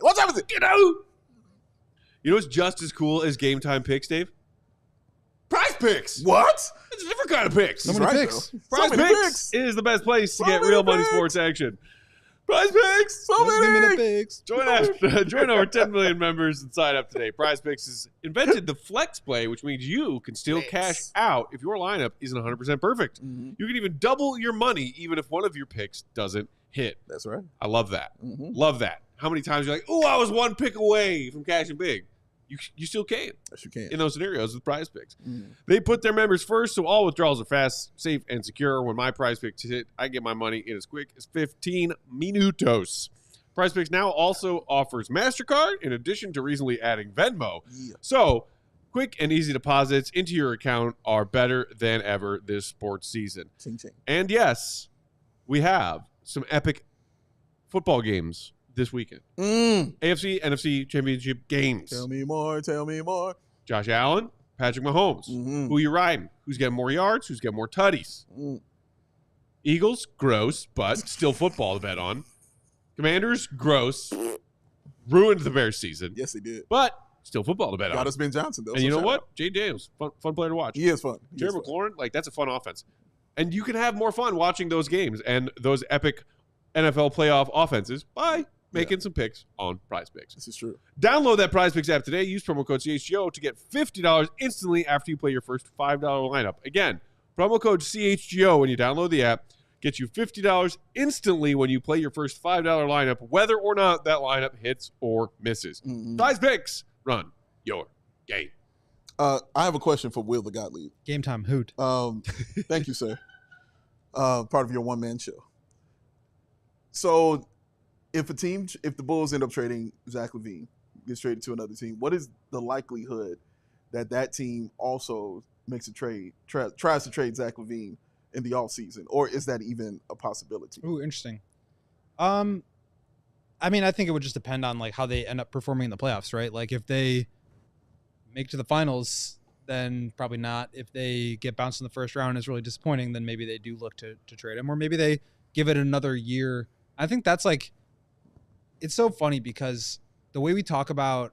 What time is it? You know what's just as cool as Game Time picks, Dave? Prize Picks. What? It's a different kind of picks. So many picks. Prize Picks is the best place to get real money sports action. Prize Picks! So many picks. Join over 10 million members and sign up today. Prize Picks has invented the flex play, which means you can still cash out if your lineup isn't 100% perfect. Mm-hmm. You can even double your money even if one of your picks doesn't hit. That's right. I love that. Mm-hmm. Love that. How many times you're like, oh, I was one pick away from cashing big. You still can. Yes, you can. In those scenarios with Prize Picks. Mm. They put their members first, so all withdrawals are fast, safe, and secure. When my Prize Picks hit, I get my money in as quick as 15 minutos. Prize Picks now also offers MasterCard in addition to recently adding Venmo. Yeah. So quick and easy deposits into your account are better than ever this sports season. Ching, ching. And yes, we have some epic football games this weekend. AFC, NFC championship games. Tell me more. Tell me more. Josh Allen, Patrick Mahomes. Mm-hmm. Who you riding? Who's getting more yards? Who's getting more tutties? Mm. Eagles, gross, but still football to bet on. Commanders, gross. Ruined the Bears season. Yes, he did. But still football to bet on. Got us Ben Johnson, though. And so you know shout what? out. Jay Daniels, fun player to watch. He is fun. Jerry McLaurin, that's a fun offense. And you can have more fun watching those games and those epic NFL playoff offenses by making some picks on Prize Picks. This is true. Download that Prize Picks app today. Use promo code CHGO to get $50 instantly after you play your first $5 lineup. Again, promo code CHGO when you download the app gets you $50 instantly when you play your first $5 lineup, whether or not that lineup hits or misses. Mm-hmm. Prize Picks, run your game. I have a question for Will the Gottlieb. Game Time hoot. Thank you, sir. Part of your one-man show. So, if the Bulls end up trading Zach LaVine, gets traded to another team, what is the likelihood that team also makes a trade, tries to trade Zach LaVine in the offseason? Or is that even a possibility? Ooh, interesting. I mean, I think it would just depend on like how they end up performing in the playoffs, right? Like if they make to the finals, then probably not. If they get bounced in the first round and it's really disappointing, then maybe they do look to trade him, or maybe they give it another year I think that's like, it's so funny because the way we talk about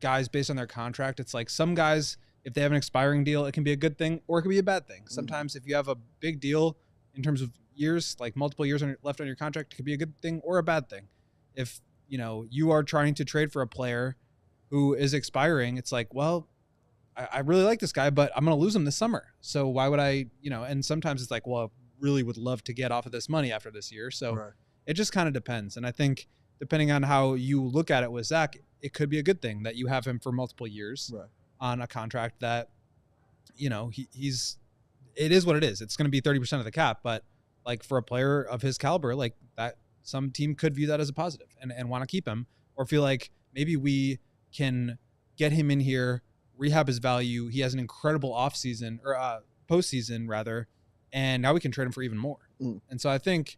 guys based on their contract, it's like some guys, if they have an expiring deal, it can be a good thing or it can be a bad thing. Sometimes if you have a big deal in terms of years, like multiple years left on your contract, it could be a good thing or a bad thing. If, you are trying to trade for a player who is expiring, it's like, well, I really like this guy, but I'm going to lose him this summer. So why would I, and sometimes it's like, well, I really would love to get off of this money after this year. So it just kind of depends. And I think depending on how you look at it with Zach, it could be a good thing that you have him for multiple years on a contract that, he's, it is what it is. It's going to be 30% of the cap, but like for a player of his caliber, like that, some team could view that as a positive and want to keep him or feel like maybe we can get him in here, rehab his value. He has an incredible offseason or postseason rather, and now we can trade him for even more. And so I think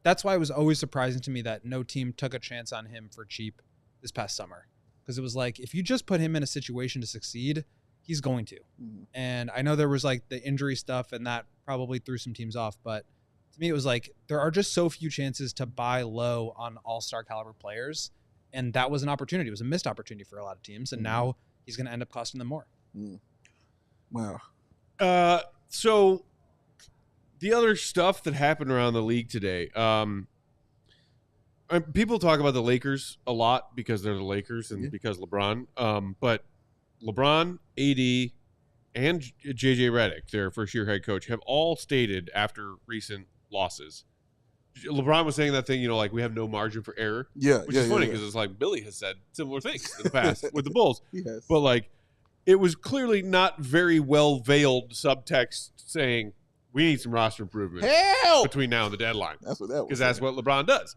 that's why it was always surprising to me that no team took a chance on him for cheap this past summer. Because it was like, if you just put him in a situation to succeed, he's going to. And I know there was like the injury stuff and that probably threw some teams off, but to me it was like, there are just so few chances to buy low on all-star caliber players. And that was an opportunity. It was a missed opportunity for a lot of teams. And now he's going to end up costing them more. Wow. So the other stuff that happened around the league today, people talk about the Lakers a lot because they're the Lakers and because LeBron. But LeBron, AD, and JJ Redick, their first-year head coach, have all stated after recent losses. LeBron was saying that thing, like we have no margin for error. Which is funny because it's like Billy has said similar things in the past with the Bulls. But like it was clearly not very well veiled subtext saying we need some roster improvement between now and the deadline. That's what that was. Because that's what LeBron does.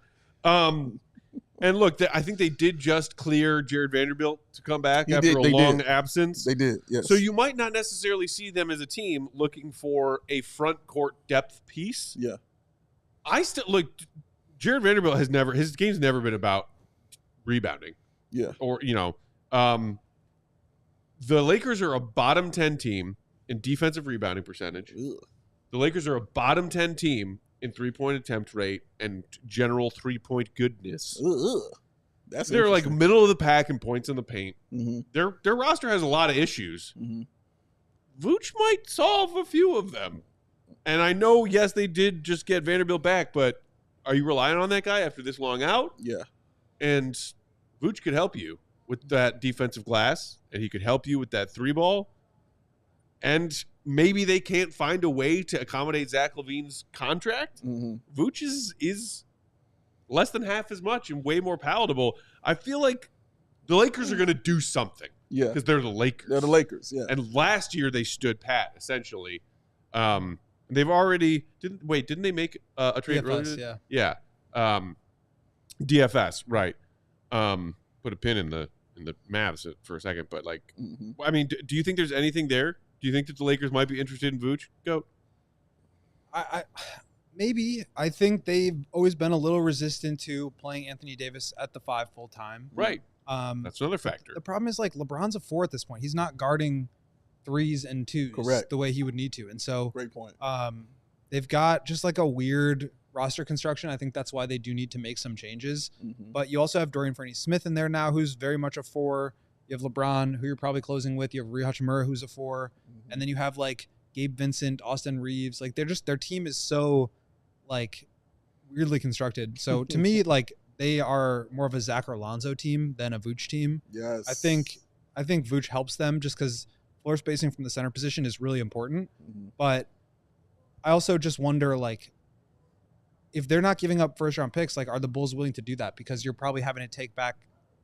And look, I think they did just clear Jared Vanderbilt to come back after a long absence. They did, yes. So you might not necessarily see them as a team looking for a front court depth piece. Yeah. I still look. Jared Vanderbilt his game's never been about rebounding. Yeah. Or the Lakers are a bottom 10 team in defensive rebounding percentage. Ugh. The Lakers are a bottom 10 team in 3-point attempt rate and general 3-point goodness. They're like middle of the pack in points in the paint. Their roster has a lot of issues. Vooch might solve a few of them. And I know, yes, they did just get Vanderbilt back, but are you relying on that guy after this long out? Yeah. And Vooch could help you with that defensive glass, and he could help you with that 3-ball. And maybe they can't find a way to accommodate Zach LaVine's contract. Vooch is less than half as much and way more palatable. I feel like the Lakers are going to do something. Yeah. Because they're the Lakers. They're the Lakers, yeah. And last year they stood pat, essentially. They've already didn't they make a trade DFS, earlier? Yeah. DFS, right. Put a pin in the Mavs for a second, but like I mean, do you think there's anything there? Do you think that the Lakers might be interested in Vooch? Go. I maybe. I think they've always been a little resistant to playing Anthony Davis at the 5 full time. Right. That's another factor. The problem is like LeBron's a 4 at this point. He's not guarding 3s and 2s the way he would need to. And so great point. They've got just like a weird roster construction. I think that's why they do need to make some changes. But you also have Dorian Finney-Smith in there now, who's very much a 4. You have LeBron, who you're probably closing with. You have Rui Hachimura, who's a 4. And then you have like Gabe Vincent, Austin Reeves. Like their team is so like weirdly constructed. So to me, like they are more of a Zach or Alonzo team than a Vooch team. Yes. I think Vooch helps them just because floor spacing from the center position is really important. But I also just wonder, like, if they're not giving up first round picks, like, are the Bulls willing to do that? Because you're probably having to take back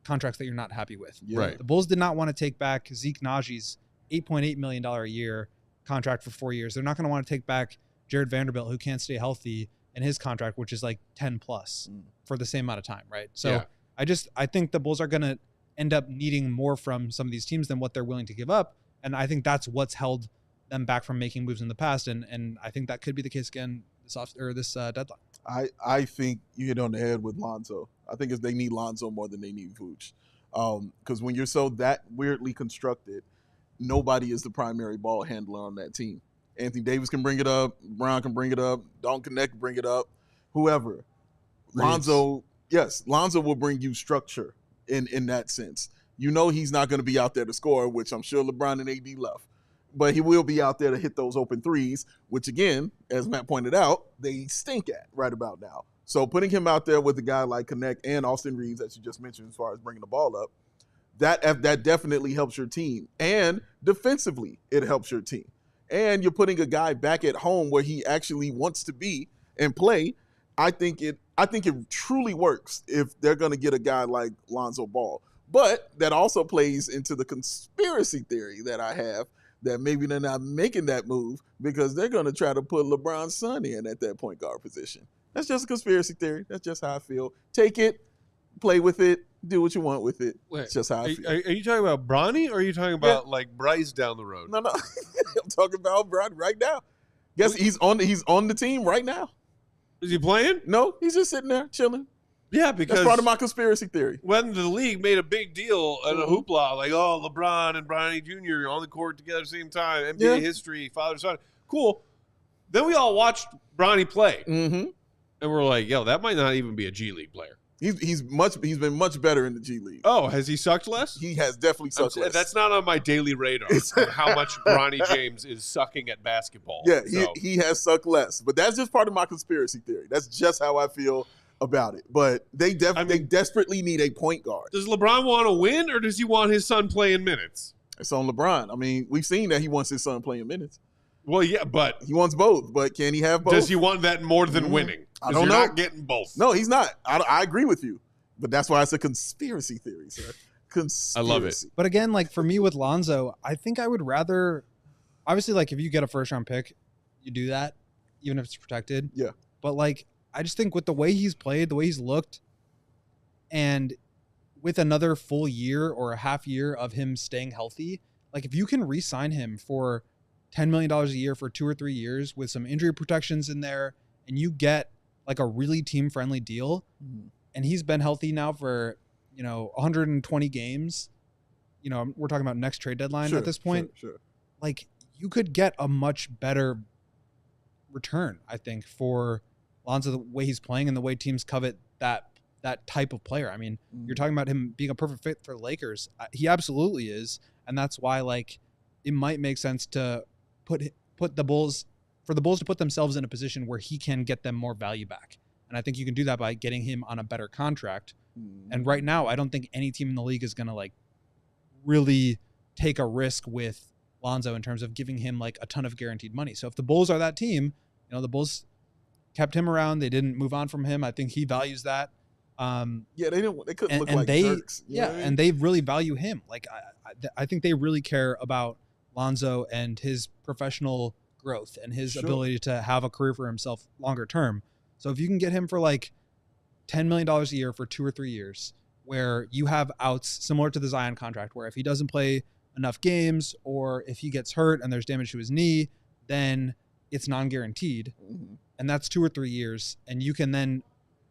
contracts that you're not happy with. Yeah. Right. The Bulls did not want to take back Zeke Najee's $8.8 million a year contract for 4 years. They're not going to want to take back Jared Vanderbilt, who can't stay healthy, and his contract, which is like 10 plus for the same amount of time. Right. So I think the Bulls are going to end up needing more from some of these teams than what they're willing to give up. And I think that's what's held them back from making moves in the past. And I think that could be the case again this deadline. I think you hit on the head with Lonzo. I think they need Lonzo more than they need Vooch. Because when you're so that weirdly constructed, nobody is the primary ball handler on that team. Anthony Davis can bring it up. Brown can bring it up. Dalton Connect can bring it up. whoever. Lonzo will bring you structure in that sense. You know he's not going to be out there to score, which I'm sure LeBron and AD love. But he will be out there to hit those open threes, which, again, as Matt pointed out, they stink at right about now. So putting him out there with a guy like Connect and Austin Reeves, as you just mentioned, as far as bringing the ball up, that definitely helps your team. And defensively, it helps your team. And you're putting a guy back at home where he actually wants to be and play. I think it truly works if they're going to get a guy like Lonzo Ball. But that also plays into the conspiracy theory that I have, that maybe they're not making that move because they're going to try to put LeBron's son in at that point guard position. That's just a conspiracy theory. That's just how I feel. Take it, play with it, do what you want with it. That's just how I feel. Are you talking about Bronny, or are you talking about like Bryce down the road? No. I'm talking about Bronny right now. Guess he's on the team right now. Is he playing? No, he's just sitting there chilling. Yeah, because that's part of my conspiracy theory. When the league made a big deal and a hoopla, like, oh, LeBron and Bronny Jr. on the court together at the same time, NBA history, father-son, cool. Then we all watched Bronny play, and we're like, yo, that might not even be a G League player. He's been much better in the G League. Oh, has he sucked less? He has definitely sucked less. That's not on my daily radar. How much Bronny James is sucking at basketball. Yeah, he has sucked less, but that's just part of my conspiracy theory. That's just how I feel about it. But they desperately need a point guard. Does LeBron want to win, or does he want his son playing minutes? It's on LeBron. I mean, we've seen that he wants his son playing minutes. Well, yeah, but he wants both. But can he have both? Does he want that more than winning? I don't know. You're not getting both. No, he's not. I agree with you. But that's why it's a conspiracy theory, sir. Conspiracy. I love it. But again, like for me with Lonzo, I think I would rather, obviously, like if you get a first round pick, you do that, even if it's protected. Yeah. But like, I just think with the way he's played, the way he's looked, and with another full year or a half year of him staying healthy, like if you can re-sign him for $10 million a year for 2 or 3 years with some injury protections in there, and you get like a really team-friendly deal, and he's been healthy now for, 120 games, we're talking about next trade deadline at this point. Sure. Like you could get a much better return, I think, for Lonzo, the way he's playing and the way teams covet that type of player. I mean, you're talking about him being a perfect fit for the Lakers. He absolutely is. And that's why, like, it might make sense to put the Bulls to put themselves in a position where he can get them more value back. And I think you can do that by getting him on a better contract. And right now, I don't think any team in the league is going to like really take a risk with Lonzo in terms of giving him like a ton of guaranteed money. So if the Bulls are that team, the Bulls kept him around. They didn't move on from him. I think he values that. They didn't. They couldn't look like jerks. And they really value him. Like I think they really care about Lonzo and his professional growth and his ability to have a career for himself longer term. So if you can get him for like $10 million a year for 2 or 3 years, where you have outs similar to the Zion contract, where if he doesn't play enough games or if he gets hurt and there's damage to his knee, then it's non-guaranteed. And that's 2 or 3 years. And you can then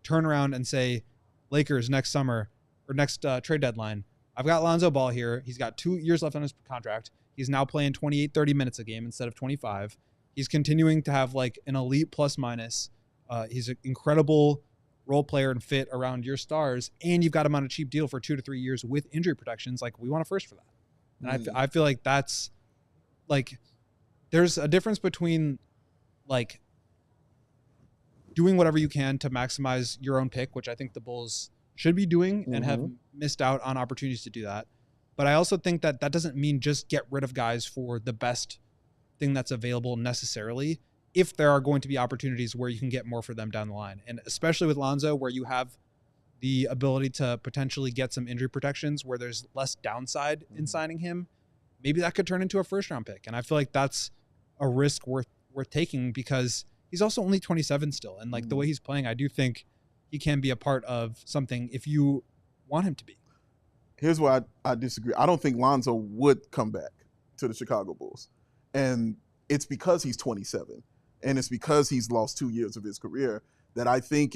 turn around and say, Lakers next summer or next trade deadline, I've got Lonzo Ball here. He's got 2 years left on his contract. He's now playing 28, 30 minutes a game instead of 25. He's continuing to have like an elite plus minus. He's an incredible role player and fit around your stars. And you've got him on a cheap deal for 2 to 3 years with injury protections. Like, we want a first for that. And I feel like that's like, there's a difference between like doing whatever you can to maximize your own pick, which I think the Bulls should be doing and have missed out on opportunities to do that. But I also think that doesn't mean just get rid of guys for the best thing that's available necessarily, if there are going to be opportunities where you can get more for them down the line. And especially with Lonzo, where you have the ability to potentially get some injury protections where there's less downside in signing him, maybe that could turn into a first round pick. And I feel like that's a risk worth taking, because he's also only 27 still. And like the way he's playing, I do think he can be a part of something if you want him to be. Here's why I disagree. I don't think Lonzo would come back to the Chicago Bulls. And it's because he's 27. And it's because he's lost 2 years of his career that I think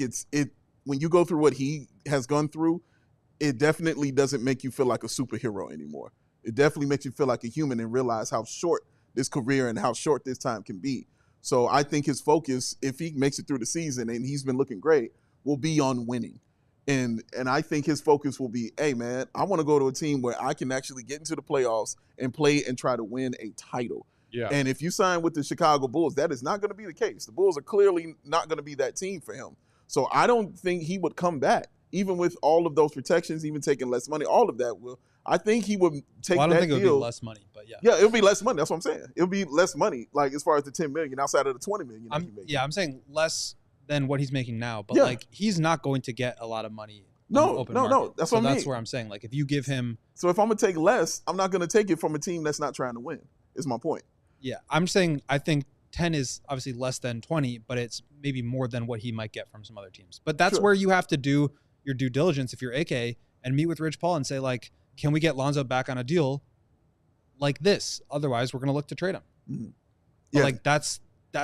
when you go through what he has gone through, it definitely doesn't make you feel like a superhero anymore. It definitely makes you feel like a human and realize how short this career and how short this time can be. So I think his focus, if he makes it through the season, and he's been looking great, will be on winning. And I think his focus will be, hey, man, I want to go to a team where I can actually get into the playoffs and play and try to win a title. Yeah. And if you sign with the Chicago Bulls, that is not going to be the case. The Bulls are clearly not going to be that team for him. So I don't think he would come back, even with all of those protections, even taking less money, all of that will. I think he would take that deal. I don't think it would be less money, but yeah. Yeah, it'll be less money. That's what I'm saying. It'll be less money, like as far as the $10 million outside of the $20 million. I'm saying less than what he's making now, but Yeah. like he's not going to get a lot of money. No. That's what I mean. That's where I'm saying, like, if you give him. So if I'm gonna take less, I'm not gonna take it from a team that's not trying to win. Is my point. Yeah, I'm saying I think 10 is obviously less than 20, but it's maybe more than what he might get from some other teams. But that's Sure. where you have to do your due diligence if you're AK and meet with Rich Paul and say, like, can we get Lonzo back on a deal like this? Otherwise, we're going to look to trade him. Mm-hmm. But Yeah. like that's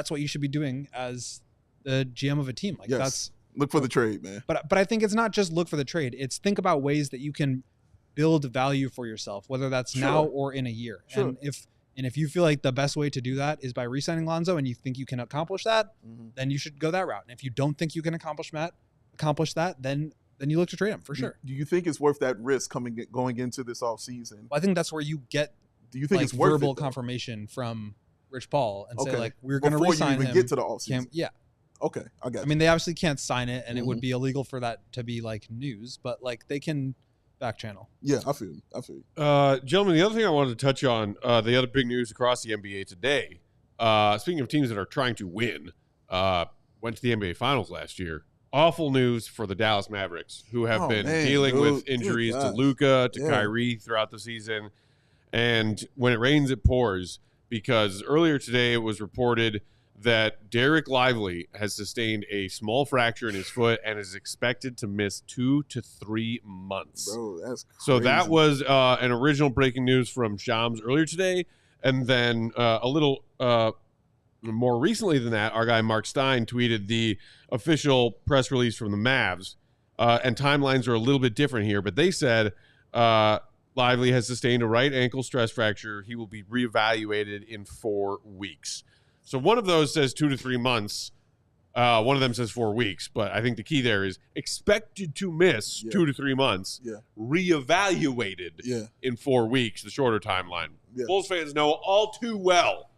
what you should be doing as the GM of a team. Like Yes. Look for the trade, man. But I think it's not just look for the trade. It's think about ways that you can build value for yourself, whether that's Sure. now or in a year. Sure. And if you feel like the best way to do that is by re-signing Lonzo and you think you can accomplish that, then you should go that route. And if you don't think you can accomplish that, then you look to trade him for sure. Do you think it's worth that risk going into this offseason? Well, I think that's where you get Do you think like it's worth verbal it, though? confirmation from Rich Paul and say Okay. like we're going to Before re-sign you even him. get to the offseason. Yeah. Okay, I got I you. mean, they obviously can't sign it, and it would be illegal for that to be like news, but like they can back channel. Yeah, I feel you. Gentlemen, the other thing I wanted to touch on, the other big news across the NBA today, speaking of teams that are trying to win, went to the NBA Finals last year. Awful news for the Dallas Mavericks, who have been dealing with injuries to Luka, to Kyrie throughout the season. And when it rains, it pours, because earlier today it was reported that Derek Lively has sustained a small fracture in his foot and is expected to miss 2 to 3 months. Bro, that's crazy. So that was an original breaking news from Shams earlier today. And then a little more recently than that, our guy Mark Stein tweeted the official press release from the Mavs. And timelines are a little bit different here, but they said Lively has sustained a right ankle stress fracture. He will be reevaluated in 4 weeks. So one of those says 2 to 3 months. One of them says 4 weeks. But I think the key there is expected to miss 2 to 3 months. Yeah. Reevaluated in 4 weeks, the shorter timeline. Yeah. Bulls fans know all too well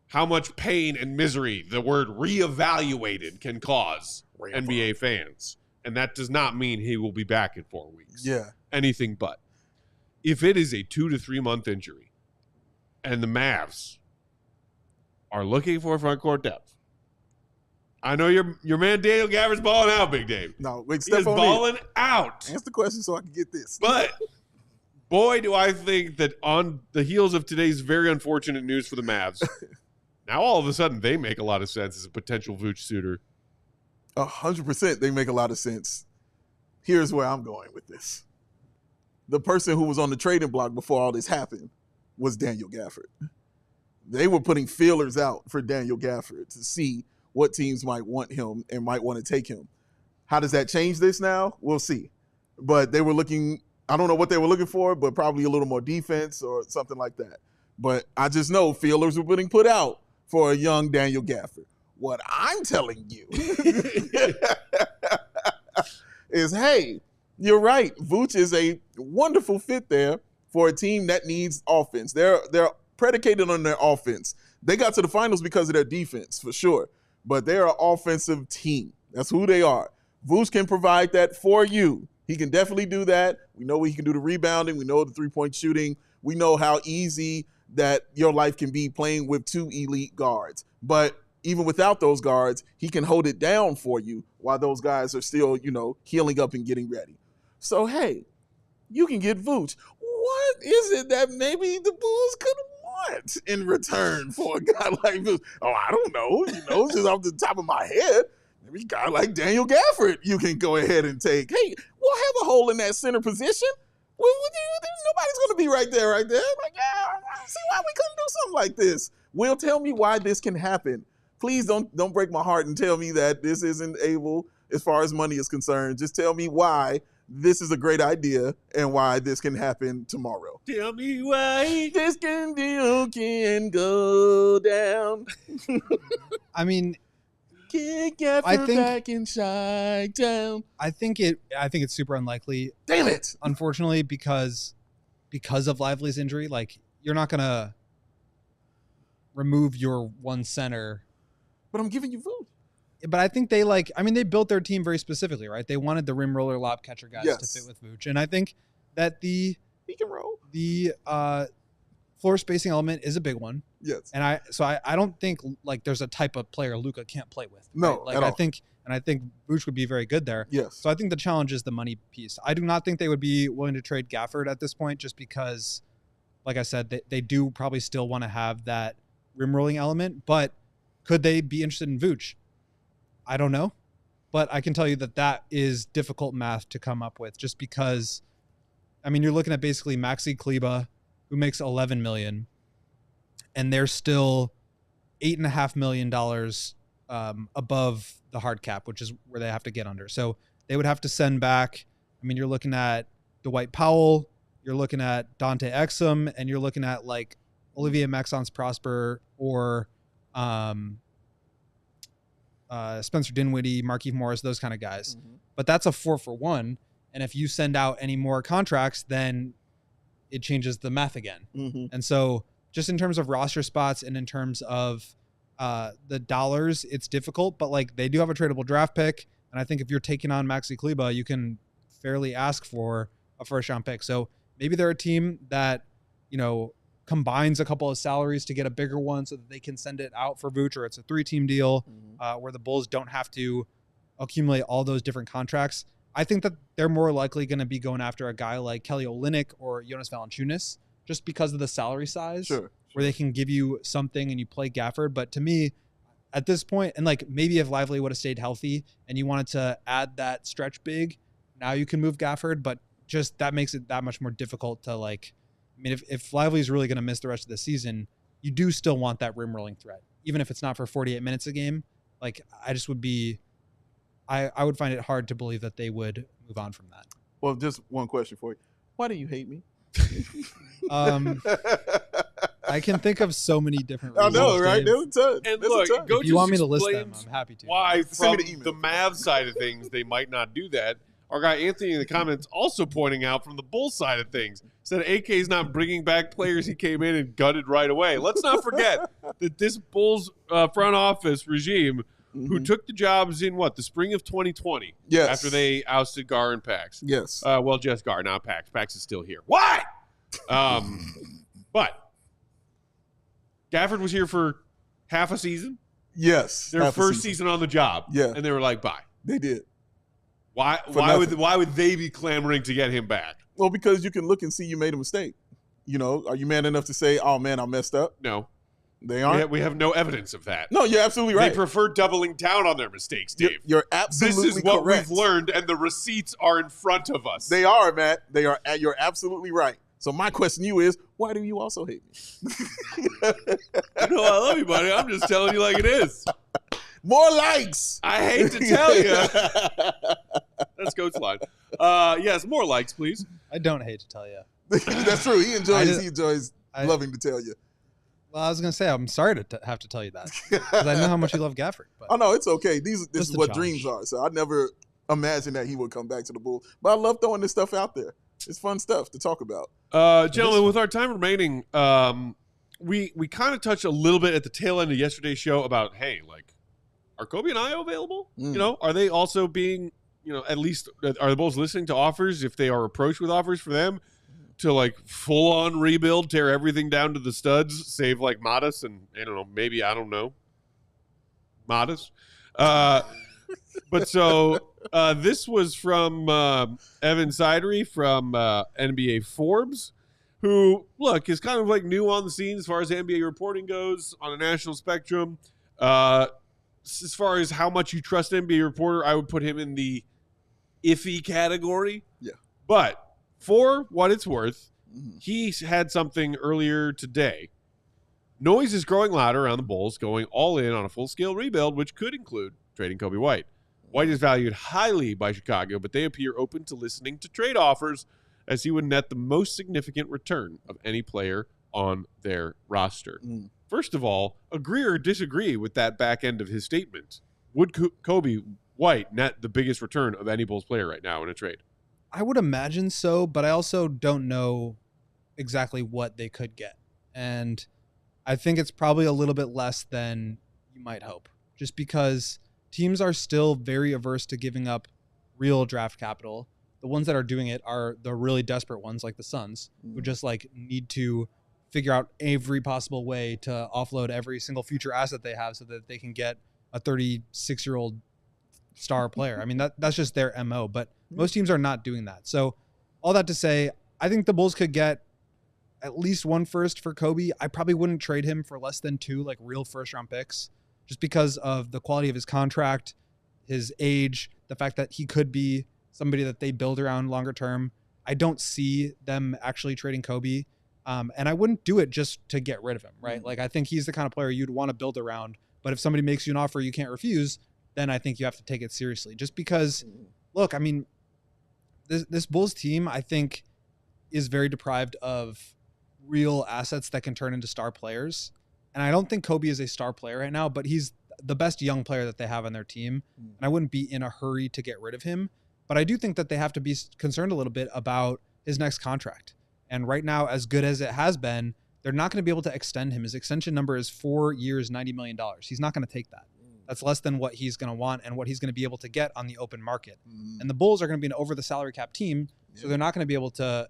how much pain and misery the word reevaluated can cause NBA fans. And that does not mean he will be back in 4 weeks. Yeah. Anything but. If it is a 2 to 3 month injury and the Mavs are looking for front court depth, I know your man Daniel Gafford's balling out, Big Dave. No, wait, He is balling out. Answer the question so I can get this. But boy, do I think that on the heels of today's very unfortunate news for the Mavs, now all of a sudden they make a lot of sense as a potential Vooch suitor. 100%, they make a lot of sense. Here's where I'm going with this. The person who was on the trading block before all this happened was Daniel Gafford. They were putting feelers out for Daniel Gafford to see what teams might want him and might want to take him. How does that change this now? We'll see. But they were looking, I don't know what they were looking for, but probably a little more defense or something like that. But I just know feelers were being put out for a young Daniel Gafford. What I'm telling you is, hey, you're right. Vooch is a wonderful fit there for a team that needs offense. They're predicated on their offense. They got to the finals because of their defense, for sure. But they're an offensive team. That's who they are. Vooch can provide that for you. He can definitely do that. We know he can do the rebounding. We know the three-point shooting. We know how easy that your life can be playing with 2 elite guards. But even without those guards, he can hold it down for you while those guys are still, healing up and getting ready. So, hey, you can get Vooch. What is it that maybe the Bulls could want in return for a guy like Vooch? Oh, I don't know. Just off the top of my head, maybe a guy like Daniel Gafford you can go ahead and take. Hey, we'll have a hole in that center position. Nobody's going to be right there. Like, I see why we couldn't do something like this. Will, tell me why this can happen. Please don't break my heart and tell me that this isn't able as far as money is concerned. Just tell me why this is a great idea and why this can happen tomorrow. Tell me why. This deal can go down. I mean, Can't get back in Chi-Town. I think it's super unlikely. Damn it. Unfortunately, because of Lively's injury, like you're not gonna remove your one center. But I'm giving you food. But I think they built their team very specifically, right? They wanted the rim roller lob catcher guys to fit with Vooch. And I think that he can roll. The floor spacing element is a big one. Yes. And I don't think like there's a type of player Luka can't play with. No, right? Like I think Vooch would be very good there. Yes. So I think the challenge is the money piece. I do not think they would be willing to trade Gafford at this point, just because, like I said, they do probably still want to have that rim rolling element. But could they be interested in Vooch? I don't know, but I can tell you that is difficult math to come up with, just because, I mean, you're looking at basically Maxi Kleba, who makes $11 million, and they're still $8.5 million above the hard cap, which is where they have to get under. So they would have to send back. I mean, you're looking at Dwight Powell, you're looking at Dante Exum, and you're looking at like Olivier Maxence Prosper or Spencer Dinwiddie, Markieff Morris, those kind of guys. Mm-hmm. But that's a 4-for-1. And if you send out any more contracts, then it changes the math again. Mm-hmm. And so just in terms of roster spots and in terms of the dollars, it's difficult. But like they do have a tradable draft pick. And I think if you're taking on Maxi Kleba, you can fairly ask for a first round pick. So maybe they're a team that, combines a couple of salaries to get a bigger one so that they can send it out for Vooch, or it's a 3-team deal where the Bulls don't have to accumulate all those different contracts. I think that they're more likely going to be going after a guy like Kelly Olynyk or Jonas Valanciunas just because of the salary size, where they can give you something and you play Gafford. But to me, at this point, and like maybe if Lively would have stayed healthy and you wanted to add that stretch big, now you can move Gafford, but just that makes it that much more difficult to like. I mean, if Lively is really going to miss the rest of the season, you do still want that rim rolling threat, even if it's not for 48 minutes a game. Like, I would find it hard to believe that they would move on from that. Well, just one question for you. Why do you hate me? I can think of so many different reasons. I know, right? There's a ton. And look, if you want me to list them, I'm happy to. Why, from the Mavs side of things, they might not do that. Our guy Anthony in the comments also pointing out from the Bulls side of things, said AK is not bringing back players he came in and gutted right away. Let's not forget that this Bulls front office regime, who took the jobs in the spring of 2020, after they ousted Gar and Pax. Yes. Well, just Gar, not Pax. Pax is still here. Why? But Gafford was here for half a season. Yes. Their first season on the job. Yeah. And they were like, bye. They did. Why would they be clamoring to get him back? Well, because you can look and see you made a mistake. Are you man enough to say, "Oh man, I messed up"? No, they aren't. We have no evidence of that. No, you're absolutely right. They prefer doubling down on their mistakes, Dave. You're absolutely correct. This is what we've learned, and the receipts are in front of us. They are, Matt. They are. You're absolutely right. So my question to you is, why do you also hate me? I love you, buddy. I'm just telling you like it is. More likes. I hate to tell you. That's Coach line. Yes, more likes, please. I don't hate to tell you. That's true. He enjoys loving to tell you. Well, I was going to say, I'm sorry to have to tell you that, because I know how much you love Gafford. But oh, no, it's okay. This is what dreams are. So I never imagined that he would come back to the Bulls. But I love throwing this stuff out there. It's fun stuff to talk about. Gentlemen, with our time remaining, we kind of touched a little bit at the tail end of yesterday's show about, hey, like, are Coby and Io available? Are they also being, at least are the Bulls listening to offers if they are approached with offers for them to like full on rebuild, tear everything down to the studs, save like Modest and I don't know, Modest. But so this was from Evan Sidery from NBA Forbes, who is kind of like new on the scene as far as NBA reporting goes on a national spectrum. As far as how much you trust an NBA reporter, I would put him in the iffy category. Yeah. But for what it's worth, he had something earlier today. Noise is growing louder around the Bulls going all in on a full-scale rebuild, which could include trading Coby White. White is valued highly by Chicago, but they appear open to listening to trade offers as he would net the most significant return of any player on their roster. First of all, agree or disagree with that back end of his statement. Would Coby White net the biggest return of any Bulls player right now in a trade? I would imagine so, but I also don't know exactly what they could get. And I think it's probably a little bit less than you might hope, just because teams are still very averse to giving up real draft capital. The ones that are doing it are the really desperate ones, like the Suns, who just like need to figure out every possible way to offload every single future asset they have so that they can get a 36-year-old star player. I mean, that's just their MO, but most teams are not doing that. So all that to say, I think the Bulls could get at least one first for Coby. I probably wouldn't trade him for less than 2 like real first-round picks, just because of the quality of his contract, his age, the fact that he could be somebody that they build around longer term. I don't see them actually trading Coby. And I wouldn't do it just to get rid of him, right? Like, I think he's the kind of player you'd want to build around. But if somebody makes you an offer you can't refuse, then I think you have to take it seriously. Just because, look, I mean, this Bulls team, I think, is very deprived of real assets that can turn into star players. And I don't think Coby is a star player right now, but he's the best young player that they have on their team. And I wouldn't be in a hurry to get rid of him. But I do think that they have to be concerned a little bit about his next contract. And right now, as good as it has been, they're not going to be able to extend him. His extension number is 4 years, $90 million. He's not going to take that. That's less than what he's going to want and what he's going to be able to get on the open market. And the Bulls are going to be an over the salary cap team, so they're not going to be able to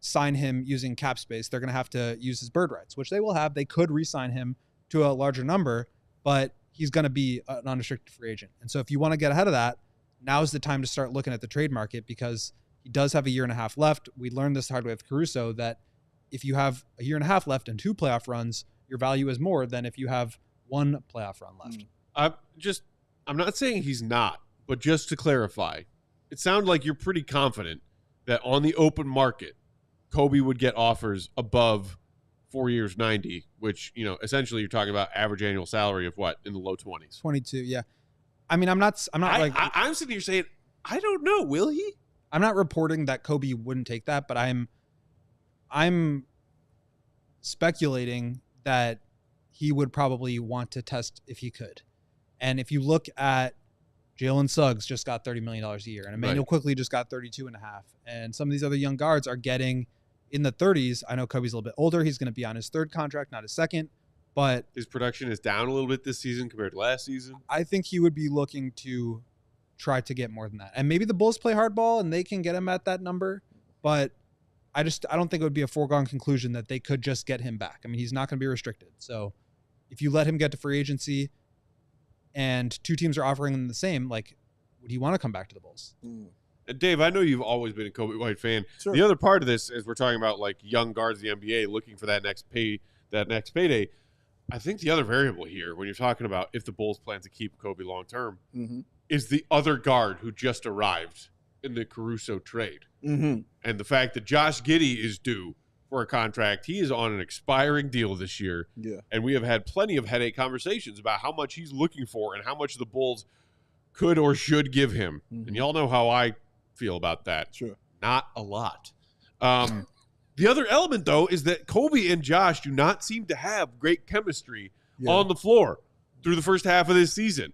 sign him using cap space. They're going to have to use his bird rights, which they will have. They could re-sign him to a larger number, but he's going to be an unrestricted free agent. And so if you want to get ahead of that, now's the time to start looking at the trade market, because he does have a year and a half left. We learned this the hard way with Caruso, that if you have a year and a half left and 2 playoff runs, your value is more than if you have 1 playoff run left. I'm not saying he's not, but just to clarify, it sounded like you're pretty confident that on the open market, Coby would get offers above 4 years, 90, which, you know, essentially you're talking about average annual salary of what, in the low 20s? 22, yeah. I mean, I'm not I'm sitting here saying, I don't know, will he? I'm not reporting that Coby wouldn't take that, but I'm speculating that he would probably want to test if he could. And if you look at Jalen Suggs just got $30 million a year, and Emmanuel Quickly just got 32.5, and some of these other young guards are getting in the 30s. I know Kobe's a little bit older. He's going to be on his 3rd contract, not his 2nd, but his production is down a little bit this season compared to last season. I think he would be looking to try to get more than that. And maybe the Bulls play hardball and they can get him at that number, but I don't think it would be a foregone conclusion that they could just get him back. I mean, he's not going to be restricted. So if you let him get to free agency and 2 teams are offering him the same, like, would he want to come back to the Bulls? Dave, I know you've always been a Coby White fan. Sure. The other part of this is we're talking about like young guards in the NBA looking for that next payday. I think the other variable here, when you're talking about if the Bulls plan to keep Coby long term, is the other guard who just arrived in the Caruso trade. And the fact that Josh Giddy is due for a contract. He is on an expiring deal this year. And we have had plenty of headache conversations about how much he's looking for and how much the Bulls could or should give him. And y'all know how I feel about that. Sure. Not a lot. The other element, though, is that Coby and Josh do not seem to have great chemistry on the floor through the first half of this season.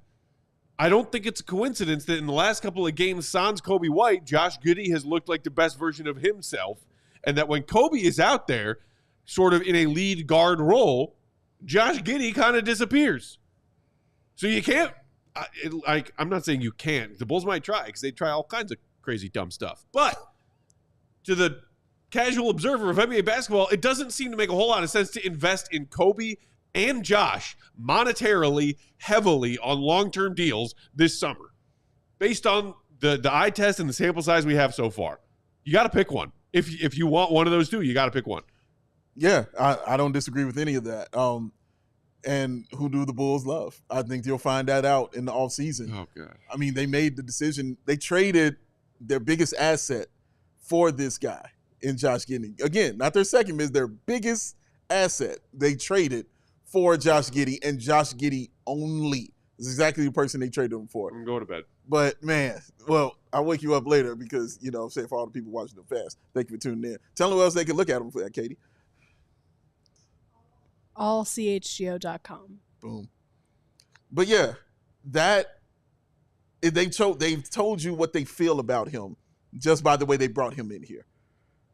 I don't think it's a coincidence that in the last couple of games, sans Coby White, Josh Giddy has looked like the best version of himself, and that when Coby is out there, sort of in a lead guard role, Josh Giddy kind of disappears. So you can't, I'm not saying you can't. The Bulls might try, because they try all kinds of crazy, dumb stuff. But to the casual observer of NBA basketball, it doesn't seem to make a whole lot of sense to invest in Coby and Josh monetarily heavily on long-term deals this summer. Based on the eye test and the sample size we have so far, you got to pick one. If you want one of those 2, you got to pick one. Yeah, I don't disagree with any of that. And who do the Bulls love? I think you'll find that out in the offseason. Oh, God. I mean, they made the decision. They traded their biggest asset for this guy in Josh Giddy. Again, not their second, but their biggest asset they traded for Josh Giddy, and Josh Giddy only. This is exactly the person they traded him for. I'm going to bed. But, man, well, I'll wake you up later because, you know, I'm saying for all the people watching them fast, thank you for tuning in. Tell them where else they can look at them for that, Katie. ALLCHGO.com. Boom. But, yeah, they've told you what they feel about him just by the way they brought him in here.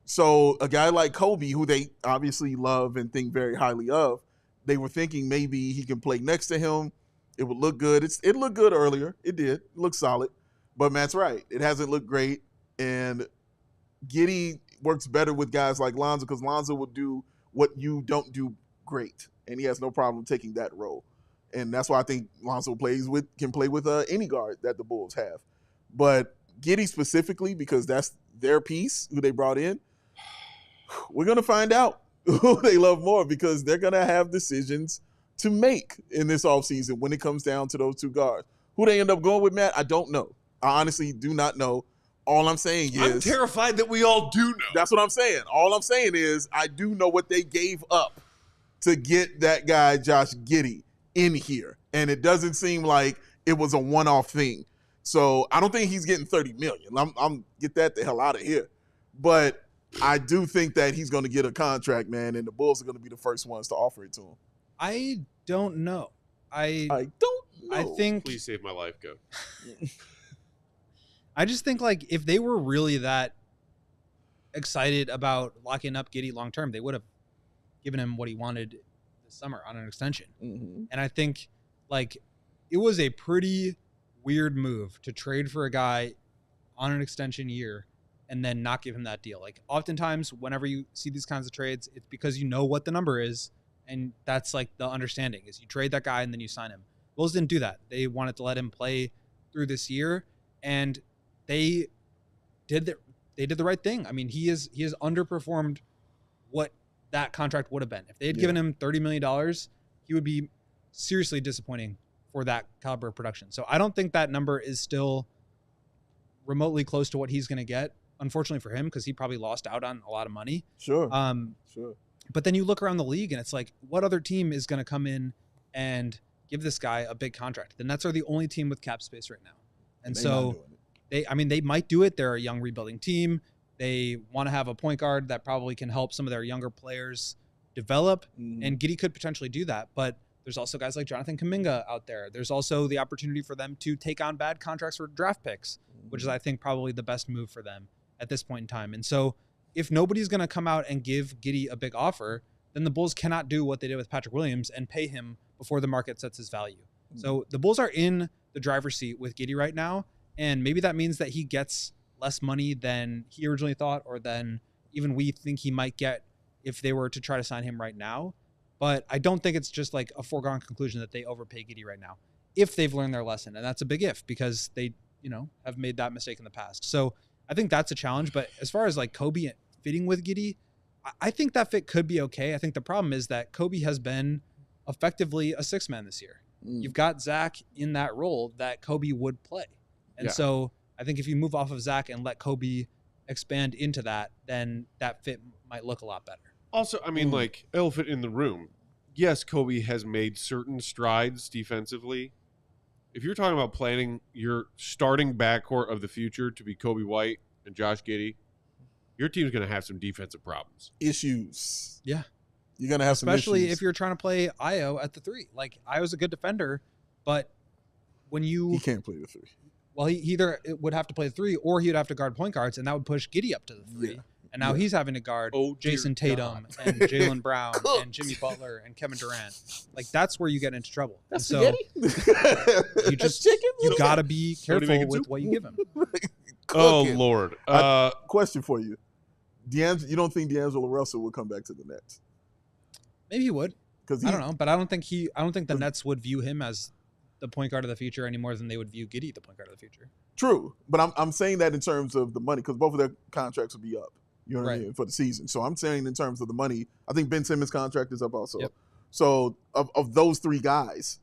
So a guy like Coby, who they obviously love and think very highly of, they were thinking maybe he can play next to him. It would look good. It looked good earlier. It did. It looked solid. But Matt's right. It hasn't looked great. And Giddy works better with guys like Lonzo because Lonzo will do what you don't do great. And he has no problem taking that role. And that's why I think Lonzo can play with any guard that the Bulls have. But Giddy specifically, because that's their piece, who they brought in, we're going to find out who they love more because they're going to have decisions to make in this offseason when it comes down to those two guards. Who they end up going with, Matt, I don't know. I honestly do not know. All I'm saying is... I'm terrified that we all do know. That's what I'm saying. All I'm saying is I do know what they gave up to get that guy, Josh Giddy, in here. And it doesn't seem like it was a one-off thing. So I don't think he's getting $30 million. I'm get that the hell out of here. But I do think that he's going to get a contract, man, and the Bulls are going to be the first ones to offer it to him. I don't know. I don't know. I think. Please save my life, go. I just think like if they were really that excited about locking up Giddy long term, they would have given him what he wanted this summer on an extension. Mm-hmm. And I think like it was a pretty weird move to trade for a guy on an extension year and then not give him that deal. Like oftentimes whenever you see these kinds of trades, it's because you know what the number is. And that's like the understanding is you trade that guy and then you sign him. Bulls didn't do that. They wanted to let him play through this year and they did the right thing. I mean, he has underperformed what that contract would have been. If they had given him $30 million, he would be seriously disappointing for that caliber of production. So I don't think that number is still remotely close to what he's going to get, unfortunately for him, because he probably lost out on a lot of money. Sure. Sure. But then you look around the league and it's like, what other team is going to come in and give this guy a big contract? The Nets are the only team with cap space right now. And so they might do it. They're a young rebuilding team. They want to have a point guard that probably can help some of their younger players develop. Mm-hmm. And Giddy could potentially do that. But there's also guys like Jonathan Kuminga out there. There's also the opportunity for them to take on bad contracts for draft picks, which is, I think, probably the best move for them at this point in time. And so if nobody's going to come out and give Giddy a big offer, then the Bulls cannot do what they did with Patrick Williams and pay him before the market sets his value. Mm-hmm. So the Bulls are in the driver's seat with Giddy right now. And maybe that means that he gets less money than he originally thought or than even we think he might get if they were to try to sign him right now. But I don't think it's just like a foregone conclusion that they overpay Giddy right now if they've learned their lesson. And that's a big if because they, have made that mistake in the past. So I think that's a challenge. But as far as like Coby fitting with Giddy, I think that fit could be okay. I think the problem is that Coby has been effectively a six man this year. You've got Zach in that role that Coby would play. And so I think if you move off of Zach and let Coby expand into that, then that fit might look a lot better. Also, I mean, like, elephant in the room. Yes, Coby has made certain strides defensively. If you're talking about planning your starting backcourt of the future to be Coby White and Josh Giddy, your team's going to have some defensive problems. Issues. Yeah. You're going to have especially some issues. If you're trying to play Io at the three. Like, Io's a good defender, but when He can't play the three. Well, he either would have to play the three or he would have to guard point guards, and that would push Giddy up to the three. Yeah. And now he's having to guard Jason Tatum and Jaylen Brown and Jimmy Butler and Kevin Durant. Like, that's where you get into trouble. That's so you got to be careful with what you give him. Oh, Lord. Question for you. You don't think D'Angelo Russell will come back to the Nets? Maybe he would. I don't know, but I don't think the Nets would view him as the point guard of the future any more than they would view Giddy the point guard of the future. True, but I'm saying that in terms of the money because both of their contracts will be up. You know what I mean, for the season. So I'm saying in terms of the money, I think Ben Simmons' contract is up also. Yep. So of those three guys,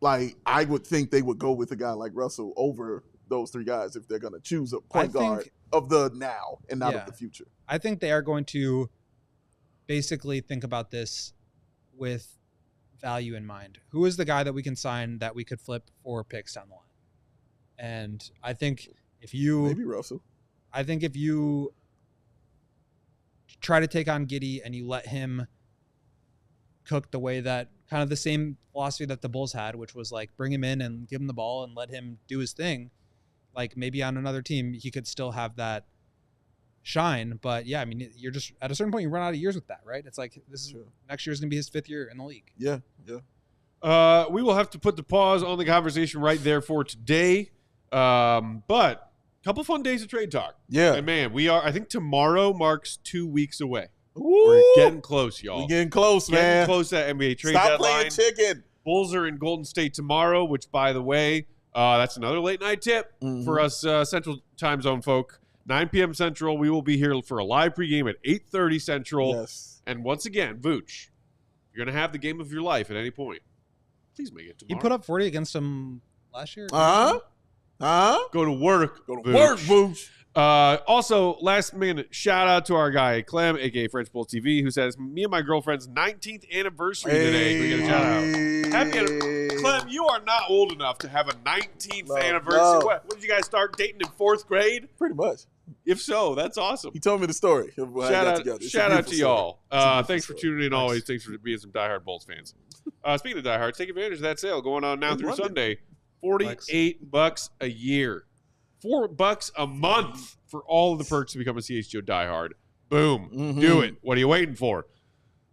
like I would think they would go with a guy like Russell over those three guys if they're going to choose a point guard of the now and not of the future. I think they are going to basically think about this with value in mind. Who is the guy that we can sign that we could flip for picks down the line? And I think if you Maybe Russell. I think if you try to take on Giddy and you let him cook the way that kind of the same philosophy that the Bulls had, which was like bring him in and give him the ball and let him do his thing. Like maybe on another team, he could still have that shine. But yeah, I mean, you're just at a certain point, you run out of years with that, right? It's like next year is going to be his 5th year in the league. Yeah. We will have to put the pause on the conversation right there for today. But couple fun days of trade talk. Yeah. And man, I think tomorrow marks 2 weeks away. Ooh. We're getting close, y'all. We're getting close, man. Getting close to that NBA trade Stop deadline. playing chicken. Bulls are in Golden State tomorrow, which, by the way, that's another late night tip for us Central Time Zone folk. 9 p.m. Central. We will be here for a live pregame at 8:30 Central. Yes. And once again, Vooch, you're going to have the game of your life at any point. Please make it tomorrow. He put up 40 against him last year. Huh? Go to work. Go to work, Vooch. Also, last minute, shout out to our guy, Clem, a.k.a. French Bulls TV, who says, me and my girlfriend's 19th anniversary today. We get a shout out. Clem, you are not old enough to have a 19th anniversary. No. What did you guys start dating in 4th grade? Pretty much. If so, that's awesome. He told me the story. Of how I got together. It's a Shout out to beautiful y'all. story. Thanks for tuning in always. Thanks for being some diehard Bulls fans. Speaking of diehards, take advantage of that sale going on now In through London. Sunday. $48 a year. $4 a month for all of the perks to become a CHGO diehard. Boom. Mhm. Do it. What are you waiting for?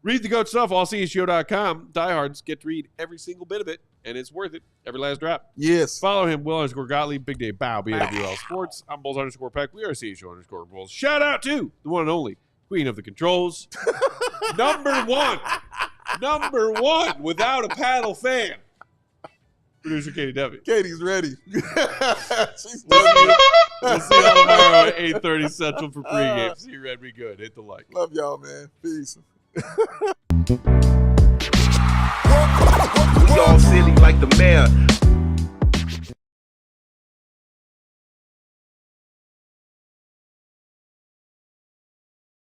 Read the GOAT stuff, allchgo.com. Diehards get to read every single bit of it, and it's worth it. Every last drop. Yes. Follow him, Will_Gottlieb, Big Dave Bow, BWL Sports. I'm Bulls_Peck. We are CHGO Bulls. Shout out to the one and only Queen of the Controls. Number one without a paddle fan. Producer Katie Devitt. Katie's ready. She's We'll see y'all tomorrow at 8:30 Central for pregame. See you, Red. Be good. Hit the like. Love y'all, man. Peace. We all silly like the mayor.